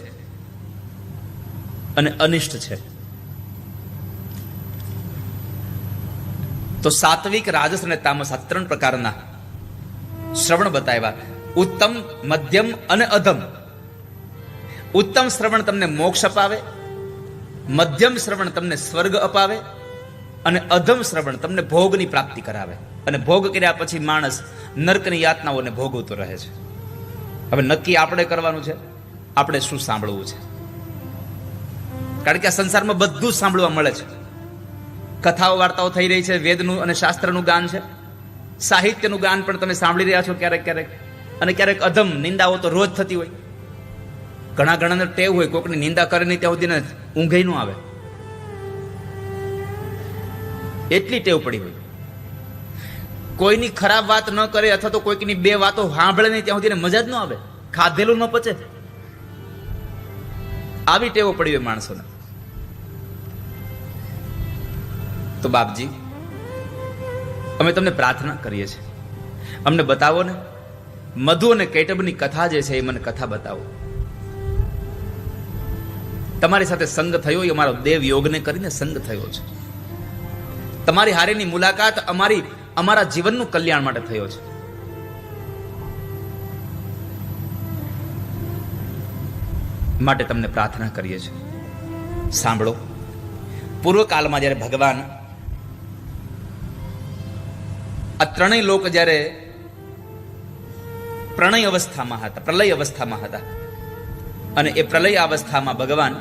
A: અને અનિષ્ટ છે. તો સાત્વિક, રાજસ અને તામસ આ 3 પ્રકારના શ્રવણ બતાવ્યા. ઉત્તમ, મધ્યમ અને અધમ. ઉત્તમ શ્રવણ તમને મોક્ષ અપાવે, મધ્યમ શ્રવણ તમને સ્વર્ગ અપાવે અને અધમ શ્રવણ તમને ભોગની પ્રાપ્તિ કરાવે. અને ભોગ કર્યા પછી માણસ નર્કની યાતનાઓને ભોગવતો રહે છે. હવે નક્કી આપણે કરવાનું છે, આપણે શું સાંભળવું છે. કારણ કે આ સંસારમાં બધું જ સાંભળવા મળે છે. કથાઓ, વાર્તાઓ થઈ રહી છે, વેદનું અને શાસ્ત્રનું ગાન છે, સાહિત્યનું ગાન પણ તમે સાંભળી રહ્યા છો ક્યારેક ક્યારેક. અને ક્યારેક અધમ નિંદાઓ તો રોજ થતી હોય. ઘણાને ટેવ હોય, કોઈકની નિંદા કરે નહીં ત્યાં સુધીને ઊંઘ ન આવે, એટલી ટેવ પડી હોય. કોઈની ખરાબ વાત ન કરે અથવા તો કોઈકની 2 વાતો સાંભળે નહીં ત્યાં સુધીને મજા જ ન આવે, ખાધેલું ન પચે, આવી ટેવો પડી હોય માણસોને. તો બાપજી, અમે તમને પ્રાર્થના કરીએ છીએ, અમને બતાવો ને, મધુ અને કૈટબની કથા જે છે એ મને કથા બતાવો. તમારી સાથે સંગ થયો એ અમારો દેવ યોગને કરીને સંગ થયો છે. તમારી હારેની મુલાકાત અમારા જીવનનું કલ્યાણ માટે થયો છે. માટે તમને પ્રાર્થના કરીએ છીએ, સાંભળો. પૂર્વકાળમાં જ્યારે ભગવાન આ 3 લોક જ્યારે પ્રણય અવસ્થામાં હતા, પ્રલય અવસ્થામાં હતા, અને એ પ્રલય અવસ્થામાં ભગવાન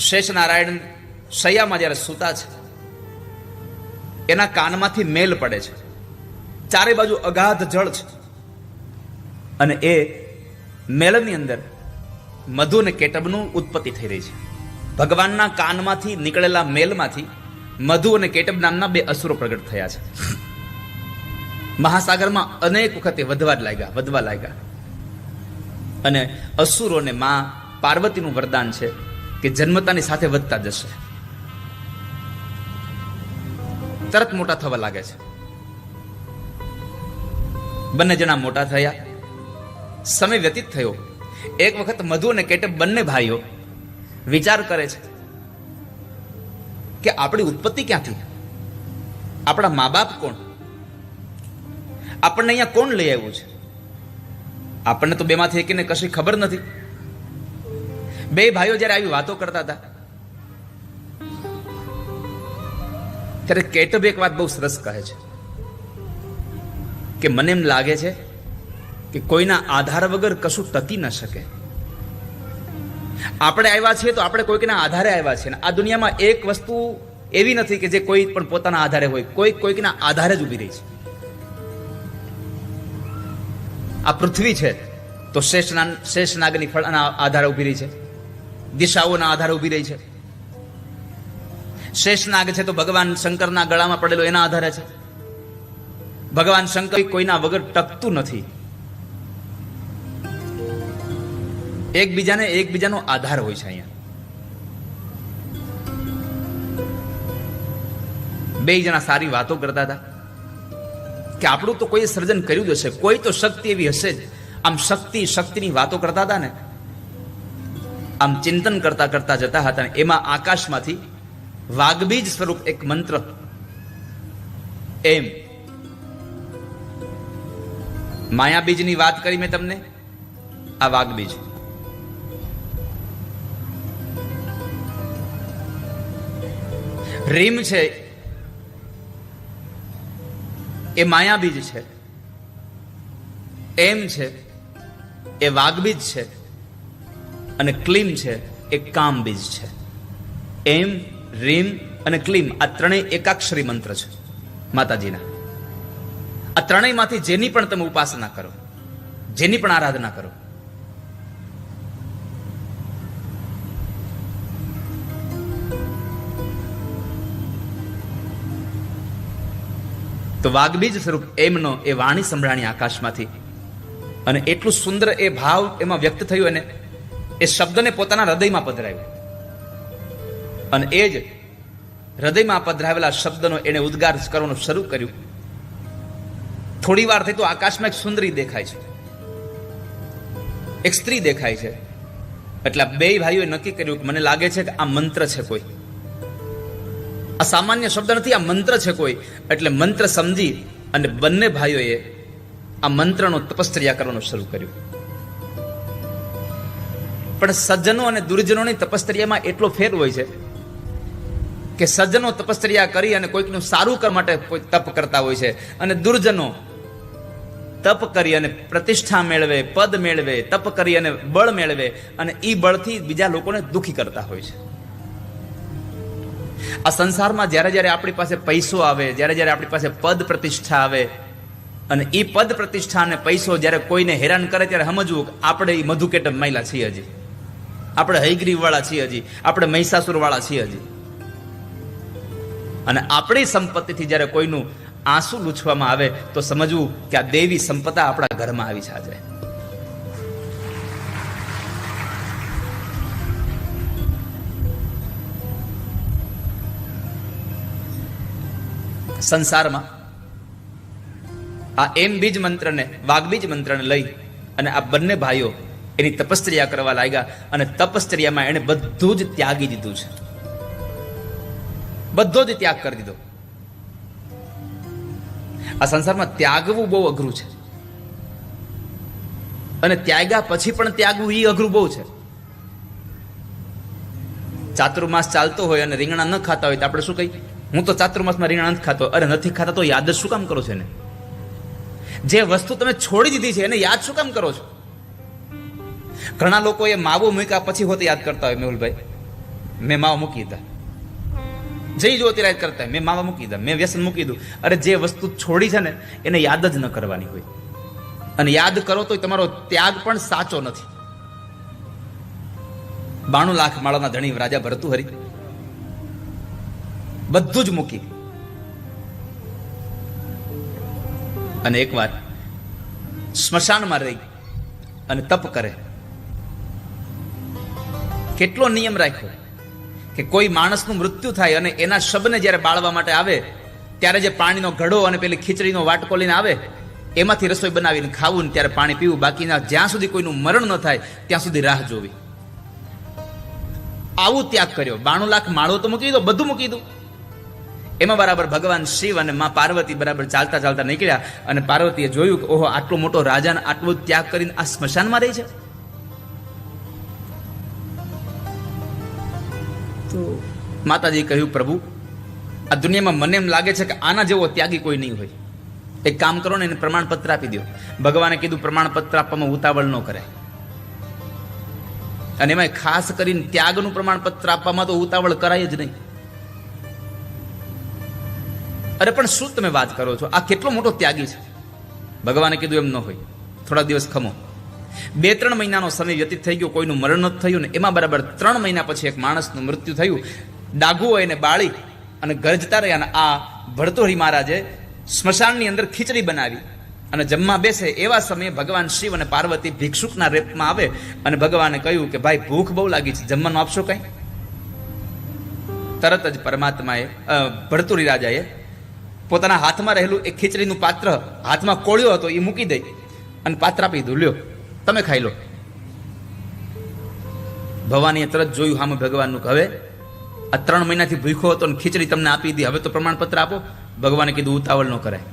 A: શેષનારાયણ શૈયામાં જ્યારે સૂતા છે, એના કાનમાંથી મેલ પડે છે. ચારે બાજુ અગાધ જળ છે, અને એ મેલની અંદર મધુ અને કેટબનું ઉત્પત્તિ થઈ રહી છે. ભગવાનના કાનમાંથી નીકળેલા મેલમાંથી મધુ અને કેટબ નામના 2 અસુરો પ્રગટ થયા છે. મહાસાગરમાં અનેક વખતે વધવા લાગ્યા. અને અસુરોને માં પાર્વતીનું વરદાન છે કે જન્મતાની સાથે વધતા જશે. તરત મોટા થવા લાગે છે. બંને જણા મોટા થયા. સમય વ્યતીત થયો. એક વખત મધુ અને કેટબ બંને ભાઈઓ વિચાર કરે છે કે આપણી ઉત્પત્તિ ક્યાંથી, આપણા મા બાપ કોણ, આપણને અહીંયા કોણ લઈ આવ્યું છે? આપણને તો બેમાંથી એકને કશી ખબર નથી. બે ભાઈઓ જ્યારે આવી વાતો કરતા હતા ત્યારે કેટબ એક વાત બહુ સરસ કહે છે કે મને એમ લાગે છે કે કોઈના આધાર વગર કશું ટકી ન શકે. આપણે આવ્યા છીએ તો આપણે કોઈકના આધારે આવ્યા છીએ. આ દુનિયામાં એક વસ્તુ એવી નથી કે જે કોઈ પણ પોતાના આધારે હોય. કોઈકના આધારે જ ઊભી રહી છે. આ પૃથ્વી છે તો શેષનાગની ફળના આધારે ઊભી રહી છે, દિશાઓના આધારે ઊભી રહી છે. શેષનાગ છે તો ભગવાન શંકરના ગળામાં પડેલો એના આધારે છે. ભગવાન શંકર કોઈના વગર ટકતું નથી. એકબીજાનો આધાર હોય છે. અહીંયા બે જણા સારી વાતો કરતા હતા કે આપણું તો કોઈ સર્જન કર્યું જ હશે, કોઈ તો શક્તિ એવી હશે જ. આમ શક્તિની વાતો કરતા હતા ને, આમ ચિંતન કરતા કરતા જતા હતા. એમાં આકાશમાંથી વાઘબીજ સ્વરૂપ એક મંત્ર, એમ માયાબીજની વાત કરી મેં તમને, આ વાઘબીજ. રીમ છે એ માયાબીજ છે, એમ છે એ વાઘબીજ છે, અને ક્લીમ છે એ કામબીજ છે. એમ, રીમ અને ક્લીમ આ ત્રણેય એકાક્ષરી મંત્ર છે માતાજીના. આ ત્રણેયમાંથી જેની પણ તમે ઉપાસના કરો, જેની પણ આરાધના કરો, તો વાઘબીજ સ્વરૂપ એમનો એ વાણી સંભળાણી આકાશમાંથી. અને એટલું સુંદર એ ભાવ એમાં વ્યક્ત થયું અને એ શબ્દને પોતાના હૃદયમાં પધરાવ્યો. અને એ જ હૃદયમાં પધરાવેલા શબ્દનો એને ઉદ્ગાર કરવાનું શરૂ કર્યું. થોડી વાર થઈ તો આકાશમાં એક સુંદરી દેખાય છે, એક સ્ત્રી દેખાય છે. એટલે બે ભાઈઓએ નક્કી કર્યું કે મને લાગે છે કે આ મંત્ર છે કોઈ, આ સામાન્ય શબ્દ નથી, આ મંત્ર છે કોઈ. એટલે મંત્ર સમજી અને બંને ભાઈઓએ આ મંત્રનો તપશ્ચર્યા કરવાનું શરૂ કર્યું. પણ સજ્જનો અને દુર્જનોની તપશ્ચર્યામાં એટલો ફેર હોય છે કે સજ્જનો તપશ્ચર્યા કરી અને કોઈકનું સારું કરવા માટે કોઈ તપ કરતા હોય છે, અને દુર્જનો તપ કરી અને પ્રતિષ્ઠા મેળવે, પદ મેળવે, તપ કરી અને બળ મેળવે, અને ઈ બળથી બીજા લોકોને દુખી કરતા હોય છે. આ સંસારમાં જ્યારે આપણી પાસે પૈસો આવે, જ્યારે આપણી પાસે પદ પ્રતિષ્ઠા આવે, અને ઈ પદ પ્રતિષ્ઠા અને પૈસો જ્યારે કોઈને હેરાન કરે ત્યારે સમજવું કે આપણે ઈ મધુકેટબ મહિલા છીએ હજી, આપણે હયગ્રીવ વાળા છીએ હજી, આપણે મહિષાસુર વાળા છીએ હજી. અને આપણી સંપત્તિથી જ્યારે કોઈનું આંસુ લૂછવામાં આવે તો સમજવું કે આ દેવી સંપદા આપણા ઘરમાં આવી છે આજે. સંસારમાં આ એમ બીજ મંત્રને, વાઘબીજ મંત્રને લઈ અને આ બંને ભાઈઓ એની તપશ્ચર્યા કરવા લાગ્યા. અને તપશ્ચર્યામાં એને બધું જ ત્યાગી દીધું છે, બધો જ ત્યાગ કરી દીધો. આ સંસારમાં ત્યાગવું બહુ અઘરું છે, અને ત્યાગ્યા પછી પણ ત્યાગવું એ અઘરું બહુ છે. ચાતુર્માસ ચાલતો હોય અને રીંગણા ન ખાતા હોય તો આપણે શું કહીએ? હું તો ચાતુર્માસમાં રીંગણા નથી ખાતો. અરે નથી ખાતા તો યાદ જ શું કામ કરો છો એને? જે વસ્તુ તમે છોડી દીધી છે એને યાદ શું કામ કરો છો? ઘણા લોકો એ માવો મૂક્યા પછી હોતે યાદ કરતા હોય, મેહુલભાઈ મેં માવો મૂકી દીધા, જઈ જો ત્યારે યાદ કરતા હોય મેં માવા મૂકી દીધા, મેં વ્યસન મૂકી દીધું. અરે જે વસ્તુ છોડી છે ને એને યાદ જ ન કરવાની હોય, અને યાદ કરો તો તમારો ત્યાગ પણ સાચો નથી. 92 લાખ માળાના ધણી રાજા ભર્તુહરી બધું જ મૂકી અને એકવાર સ્મશાનમાં રહી અને તપ કરે. કેટલો નિયમ રાખ્યો કે કોઈ માણસનું મૃત્યુ થાય અને એના શબને જ્યારે બાળવા માટે આવે ત્યારે જે પાણીનો ઘડો અને પેલી ખીચડીનો વાટકો લઈને આવે એમાંથી રસોઈ બનાવીને ખાવું ને ત્યારે પાણી પીવું, બાકીના જ્યાં સુધી કોઈનું મરણ ન થાય ત્યાં સુધી રાહ જોવી. આવું ત્યાગ કર્યો. 92 લાખ માળો તો મૂકી દો, બધું મૂકી દો. એમાં બરાબર ભગવાન શિવ અને માં પાર્વતી બરાબર ચાલતા ચાલતા નીકળ્યા અને પાર્વતીએ જોયું કે ઓહો, આટલો મોટો રાજાને આટલો ત્યાગ કરીને આ સ્મશાનમાં રહી છે. તો માતાજી કહ્યું, પ્રભુ આ દુનિયામાં મને એમ લાગે છે કે આના જેવો ત્યાગી કોઈ નહીં હોય. એક કામ કરો ને, એને પ્રમાણપત્ર આપી દો. ભગવાને કીધું પ્રમાણપત્ર આપવામાં ઉતાવળ ન કરે, અને એમાં ખાસ કરીને ત્યાગનું પ્રમાણપત્ર આપવામાં તો ઉતાવળ કરાય જ નહીં. અરે પણ શું તમે વાત કરો છો, આ કેટલો મોટો ત્યાગી છે. ભગવાને કીધું એમ ન હોય, થોડા દિવસ ખમો. 2-3 મહિનાનો સમય વ્યતીત થઈ ગયો, કોઈનું મરણ નથી થયું ને એમાં બરાબર 3 મહિના પછી એક માણસનું મૃત્યુ થયું. ડાઘુ હોય એને બાળી અને ગરજતા રહ્યા. અને આ ભરતોહરી મહારાજે સ્મશાનની અંદર ખીચડી બનાવી અને જમવા બેસે એવા સમયે ભગવાન શિવ અને પાર્વતી ભિક્ષુકના રેપમાં આવે અને ભગવાને કહ્યું કે ભાઈ ભૂખ બહુ લાગી છે, જમવાનું આપશો કઈ? તરત જ પરમાત્માએ ભરતુરી રાજાએ પોતાના હાથમાં રહેલું એક ખીચડીનું પાત્ર હાથમાં કોળ્યો હતો એ મૂકી દઈ અને પાત્ર આપી દીધું, લ્યો તમે ખાઈ લો. ભવાનીએ તરત જોયું સામે ભગવાનનું કે હવે આ 3 મહિનાથી ભૂખ્યો હતો ને ખીચડી તમને આપી દી, હવે તો પ્રમાણપત્ર આપો. ભગવાને કીધું ઉતાવળ ન કરાય.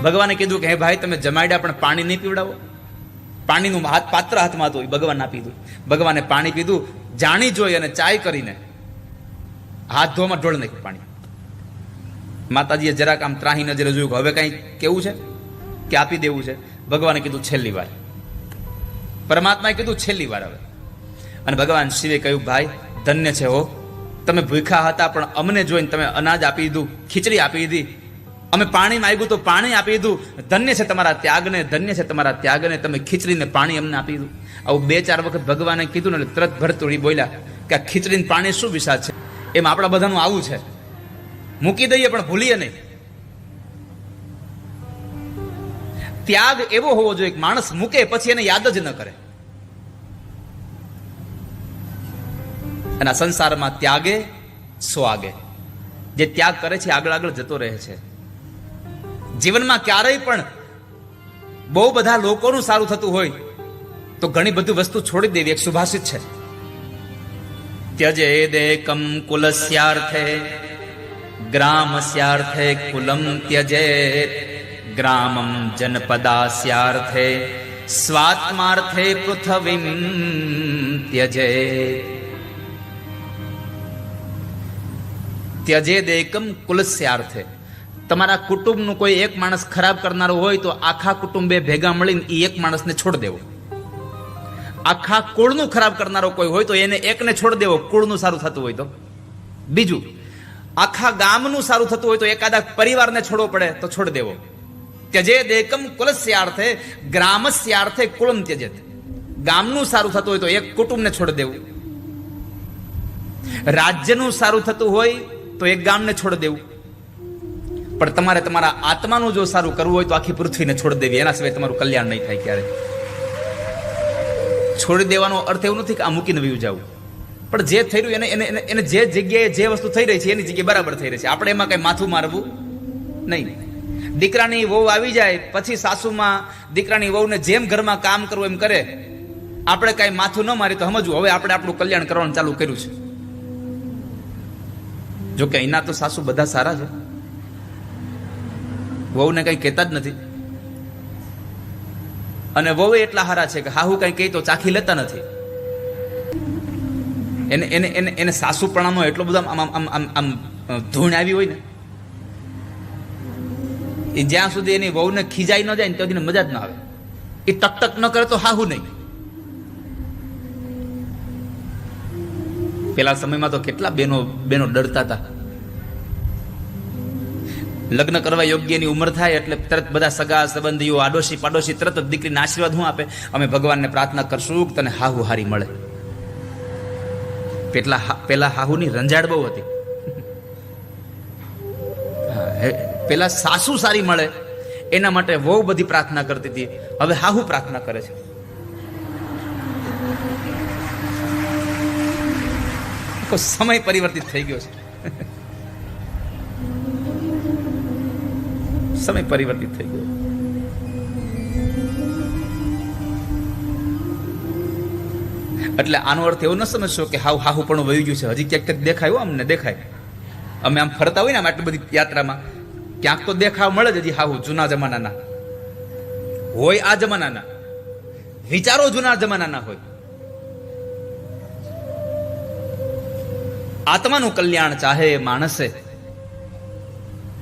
A: ભગવાને કીધું કે હે ભાઈ તમે જમાડ્યા પણ પાણી નહીં પીવડાવો. પાણીનું પાત્ર હાથમાં હતું, ભગવાન આપી દીધું. ભગવાને પાણી પીધું, જાણી જોઈ અને ચાય કરીને હાથ ધોવામાં ઢોળ નાખ્યું પાણી. માતાજીએ જરાક આમ ત્રાહી નજરે જોયું કે હવે કઈ કેવું છે કે આપી દેવું છે. ભગવાને કીધું છેલ્લી વાર. પરમાત્માએ કીધું છેલ્લી વાર હવે. અને ભગવાન શિવે કહ્યું ભાઈ ધન્ય છે હો, તમે ભૂખ્યા હતા પણ અમને જોઈને તમે અનાજ આપી દીધું, ખીચડી આપી દીધી. અમે પાણી માંગ્યું તો પાણી આપી દીધું. ધન્ય છે તમારા ત્યાગને, ધન્ય છે તમારા ત્યાગને, તમે ખીચડીને પાણી અમને આપી દીધું. આવું 2-4 વખત ભગવાને કીધું ને તરત ભરતુરી બોલ્યા કે આ ખીચડીને પાણી શું વિશાળ છે. એમ આપણા બધાનું આવું છે, મૂકી દઈએ પણ ભૂલીએ નહીં. ત્યાગ એવો હોવો જોઈએ કે માણસ મૂકે પછી એને યાદ જ ન કરે. અને આ સંસારમાં ત્યાગે સ્વાગે, જે ત્યાગ કરે છે આગળ આગળ જતો રહે છે. જીવનમાં ક્યારેય પણ બહુ બધા લોકોનું સારું થતું હોય તો ઘણી બધી વસ્તુ છોડી દેવી. એક સુભાષિત છે, ત્યજેદેકમ કુલસ્યાર્થે ગ્રામસ્યાર્થે કુલમ ત્યજેત ગ્રામમ જનપદાસ્યાર્થે સ્વાત્માર્થે પૃથ્વીમ ત્યજેત. ત્યજેદેકમ કુલસ્યાર્થે, તમારા કુટુંબનું કોઈ એક માણસ ખરાબ કરનારો હોય તો આખા કુટુંબે ભેગા મળીને એ એક માણસને છોડ દેવો. આખા કુળનું ખરાબ કરનારો કોઈ હોય તો એને એકને છોડ દેવો, કુળનું સારું થતું હોય તો. બીજું, આખા ગામનું સારું થતું હોય તો એકાદા પરિવારને છોડવો પડે તો છોડ દેવો. ત્યજેદેકમ કુલસ્યાર્થે ગ્રામસ્યાર્થે કુલમ ત્યજેત. ગામનું સારું થતું હોય તો એક કુટુંબને છોડ દેવું. રાજ્યનું સારું થતું હોય તો એક ગામને છોડ દેવું. પણ તમારે તમારા આત્માનું જો સારું કરવું હોય તો આખી પૃથ્વીને છોડ દેવી. એના સિવાય તમારું કલ્યાણ નહીં થાય ક્યારે. છોડી દેવાનો અર્થ એવું નથી કે આ મૂકીને વયું જવું, પણ જે થઈ રહ્યું એને જે જગ્યાએ જે વસ્તુ થઈ રહી છે એની જગ્યાએ બરાબર થઈ રહી છે. આપણે એમાં કઈ માથું મારવું નહીં. દીકરાની વહુ આવી જાય પછી સાસુમાં દીકરાની વહુને જેમ ઘરમાં કામ કરવું એમ કરે. આપણે કઈ માથું ન મારી તો સમજવું હવે આપણે આપણું કલ્યાણ કરવાનું ચાલુ કર્યું છે. જો કે અહીંના તો સાસુ બધા સારા છે, વહુને કઈ કહેતા જ નથી. અને વહુ એટલા હારા છે કે હાહુ કઈ કહી તો ચાખી લેતા નથી. એને એને એને એને સાસુપણાનો એટલો બધો આમ આમ આમ આમ ધૂણ આવી હોય ને, એ જ્યાં સુધી એની વહુને ખીજાઈ ન જાય ને ત્યાં સુધી મજા જ ના આવે. એ ટક ન કરે તો હાહુ નહીં. પેલા સમયમાં તો કેટલા બેનો ડરતા હતા. લગ્ન કરવા યોગ્યની ઉંમર થાય એટલે તરત બધા સગા સંબંધીઓ આડોશી પાડોશી તરત જ દીકરીને આશીર્વાદ શું આપે, અમે ભગવાનને પ્રાર્થના કરશું કે તને હાહુ હારી મળે. પેલા હાહુની રંજાડ બહુ હતી. પેલા સાસુ સારી મળે એના માટે વહુ બધી પ્રાર્થના કરતી હતી, હવે હાહુ પ્રાર્થના કરે છે. આખો સમય પરિવર્તિત થઈ ગયો છે. સમય પરિવર્તિત થઈ ગયો. એટલે આનો અર્થ એવો ન સમજશો કે હાહુ પણ વયું ગયું છે. હજી ક્યાંક ક્યાંક દેખાય, અમને દેખાય. અમે આમ ફરતા હોય ને આમ આટલી બધી યાત્રામાં, ક્યાંક તો દેખાવ મળે જ હજી હાહુ જૂના જમાનાના હોય, આ જમાનાના વિચારો જૂના જમાનાના હોય. આત્માનું કલ્યાણ ચાહે માણસે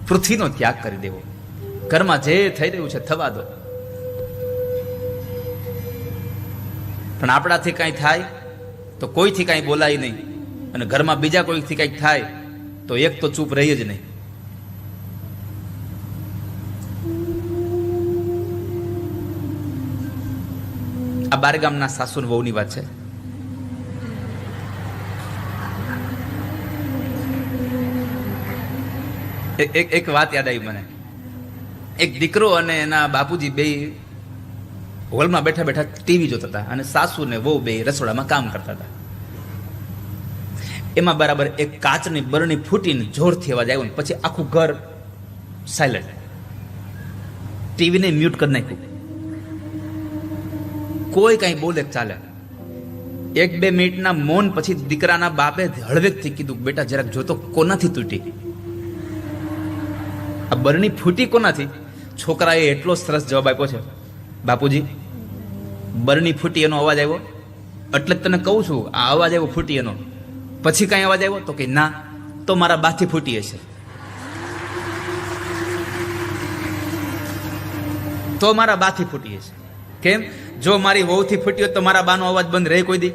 A: પૃથ્વીનો ત્યાગ કરી દેવો. ઘરમાં જે થઈ રહ્યું છે થવા દો. પણ આપણાથી કઈ થાય તો કોઈથી કઈ બોલાય નહીં, અને ઘરમાં બીજા કોઈથી કઈક થાય તો એક તો ચૂપ રહી જ નહીં. આ બારગામના સાસુ ને વહુની વાત છે. એક વાત યાદ આવી મને. એક દીકરો અને એના બાપુજી બે હોલમાં બેઠા બેઠા ટીવી જોતા હતા, અને સાસુ ને વહુ બે રસોડામાં કામ કરતા હતા. એમાં બરાબર એક કાચની બરણી ફૂટીને જોરથી અવાજ આવ્યો, ને પછી આખું ઘર સાયલન્ટ. ટીવીને મ્યુટ કરી નાખ્યું. કોઈ કઈ બોલે ચાલે. 1-2 મિનિટના મૌન પછી દીકરાના બાપે હળવેકથી કીધું, બેટા જરાક જોતો કોનાથી તૂટી? આ બરણી ફૂટી કોનાથી? છોકરાએ એટલો સરસ જવાબ આપ્યો છે, બાપુજી બરણી ફૂટી એનો અવાજ આવ્યો, એટલે જ તને કહું છું આ અવાજ આવ્યો ફૂટી એનો. પછી કઈ અવાજ આવ્યો? તો કે ના, તો મારા બાથી ફૂટી હશે. તો મારા બાથી ફૂટી હશે. કેમ? જો મારી વહુથી ફૂટ્યો તો મારા બાનો અવાજ બંધ રહે કોઈ દી?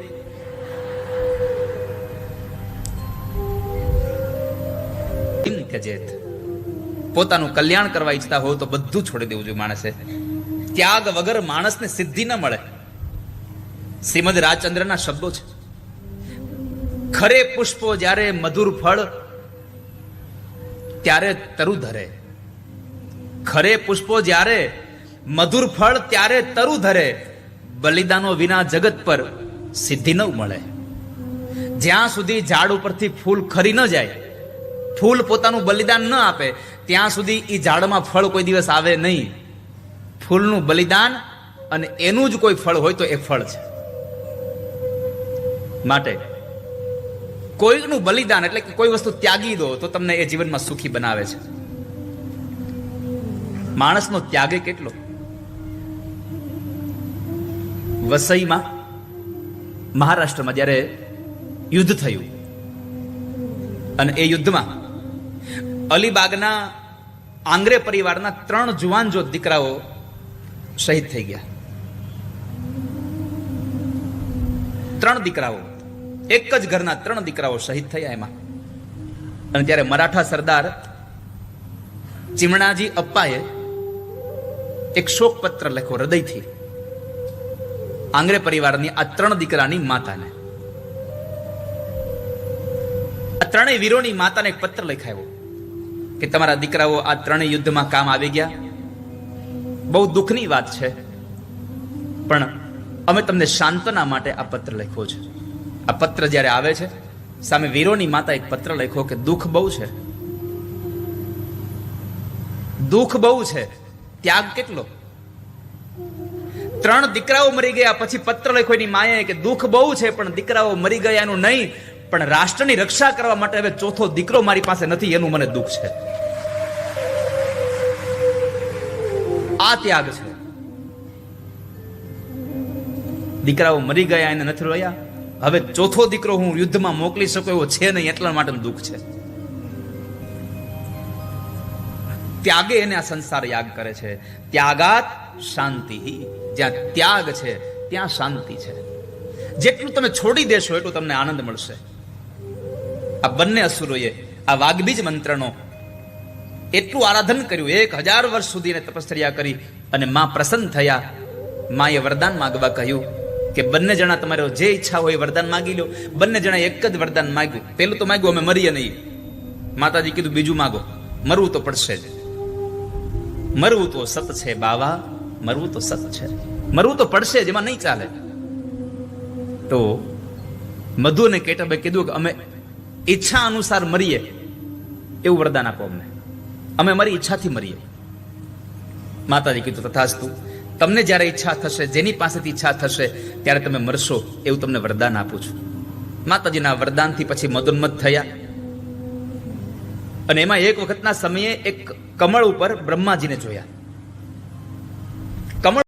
A: પોતાનું કલ્યાણ કરવા ઈચ્છતા હોવ તો બધું છોડી દેવું જોઈએ માણસે. ત્યાગ વગર માણસને સિદ્ધિ ન મળે. શ્રીમદ રાજચંદ્રના શબ્દો છે, ખરે પુષ્પો જ્યારે મધુર ફળ ત્યારે તરુ ધરે. ખરે પુષ્પો જ્યારે મધુર ફળ ત્યારે તરુ ધરે, બલિદાનો વિના જગત પર સિદ્ધિ ન મળે. જ્યાં સુધી ઝાડ ઉપરથી ફૂલ ખરી ન જાય, ફૂલ પોતાનું બલિદાન ન આપે, ત્યાં સુધી એ ઝાડમાં ફળ કોઈ દિવસ આવે નહીં. ફૂલનું બલિદાન અને એનું જ કોઈ ફળ હોય તો એ ફળ છે. માટે કોઈનું બલિદાન એટલે કે કોઈ વસ્તુ ત્યાગી દો તો તમને એ જીવનમાં સુખી બનાવે છે. માણસનો ત્યાગે કેટલો! વસઈમાં મહારાષ્ટ્રમાં જ્યારે યુદ્ધ થયું, અને એ યુદ્ધમાં અલીબાગના આંગ્રે પરિવારના 3 જુવાન જો દીકરાઓ શહીદ થઈ ગયા. 3 દીકરાઓ, એક જ ઘરના 3 દીકરાઓ શહીદ થયા એમાં. અને ત્યારે મરાઠા સરદાર ચીમણાજી અપ્પાએ એક શોક પત્ર લખ્યો હૃદયથી આંગ્રે પરિવારની આ 3 દીકરાની માતાને. આ 3 વીરોની માતાને એક પત્ર લખાયો કે તમારા દીકરાઓ આ 3 યુદ્ધમાં કામ આવી ગયા. બહુ દુઃખની વાત છે, પણ અમે તમને સાંત્વના માટે આ પત્ર લખ્યો છે. આ પત્ર જ્યારે આવે છે, સામે વીરોની માતા એક પત્ર લખ્યો કે દુઃખ બહુ છે, દુઃખ બહુ છે, ત્યાગ કેટલો! 3 દીકરાઓ મરી ગયા પછી પત્ર લખ્યો એની માએ કે દુઃખ બહુ છે, પણ દીકરાઓ મરી ગયા એનું નહીં, પણ રાષ્ટ્રની રક્ષા કરવા માટે હવે 4થો દીકરો મારી પાસે નથી એનું મને દુઃખ છે. આ ત્યાગ છે. દીકરાઓ મરી ગયા એને નથી રોયા, હવે 4થો દીકરો હું યુદ્ધમાં મોકલી શકું એવો છે નહીં એટલા માટે દુઃખ છે. ત્યાગે એને આ સંસાર યાગ કરે છે. ત્યાગાત શાંતિ. જ્યાં ત્યાગ છે ત્યાં શાંતિ છે. જેટલું તમે છોડી દેશો એટલું તમને આનંદ મળશે. આ બંને અસુરોએ આ વાગ્બીજ મંત્રનો એટલું આરાધન કર્યું, 1000 વર્ષ સુધી તપશ્ચર્યા કરી, અને માં પ્રસન્ન થયા. માએ વરદાન માંગવા કહ્યું કે બંને જણા તમારો જે ઈચ્છા હોય વરદાન માંગી લો. બંને જણા એક જ વરદાન માંગ્યું. પેલું તો માંગ્યું અમે મરીએ નહીં. માતાજી કીધું બીજું માંગો, મરવું તો પડશે જ. મરવું તો સત છે બાવા, મરવું તો સત છે, મરવું તો પડશે જેમાં નહીં ચાલે. તો મધુ અને કેટબે કીધું કે અમે ઈચ્છા અનુસાર મરીએ એવું વરદાન આપો અમને, અમે અમારી ઈચ્છાથી મરીએ. માતાજી કીધું તથાસ્તુ, તમને જ્યારે ઈચ્છા થશે, જેની પાસેથી ઈચ્છા થશે ત્યારે તમે મરશો એવું તમને વરદાન આપું છું. માતાજીના વરદાનથી પછી મદોન્મત થયા. અને એમાં એક વખતના સમયે એક કમળ ઉપર બ્રહ્માજીને જોયા. કમળ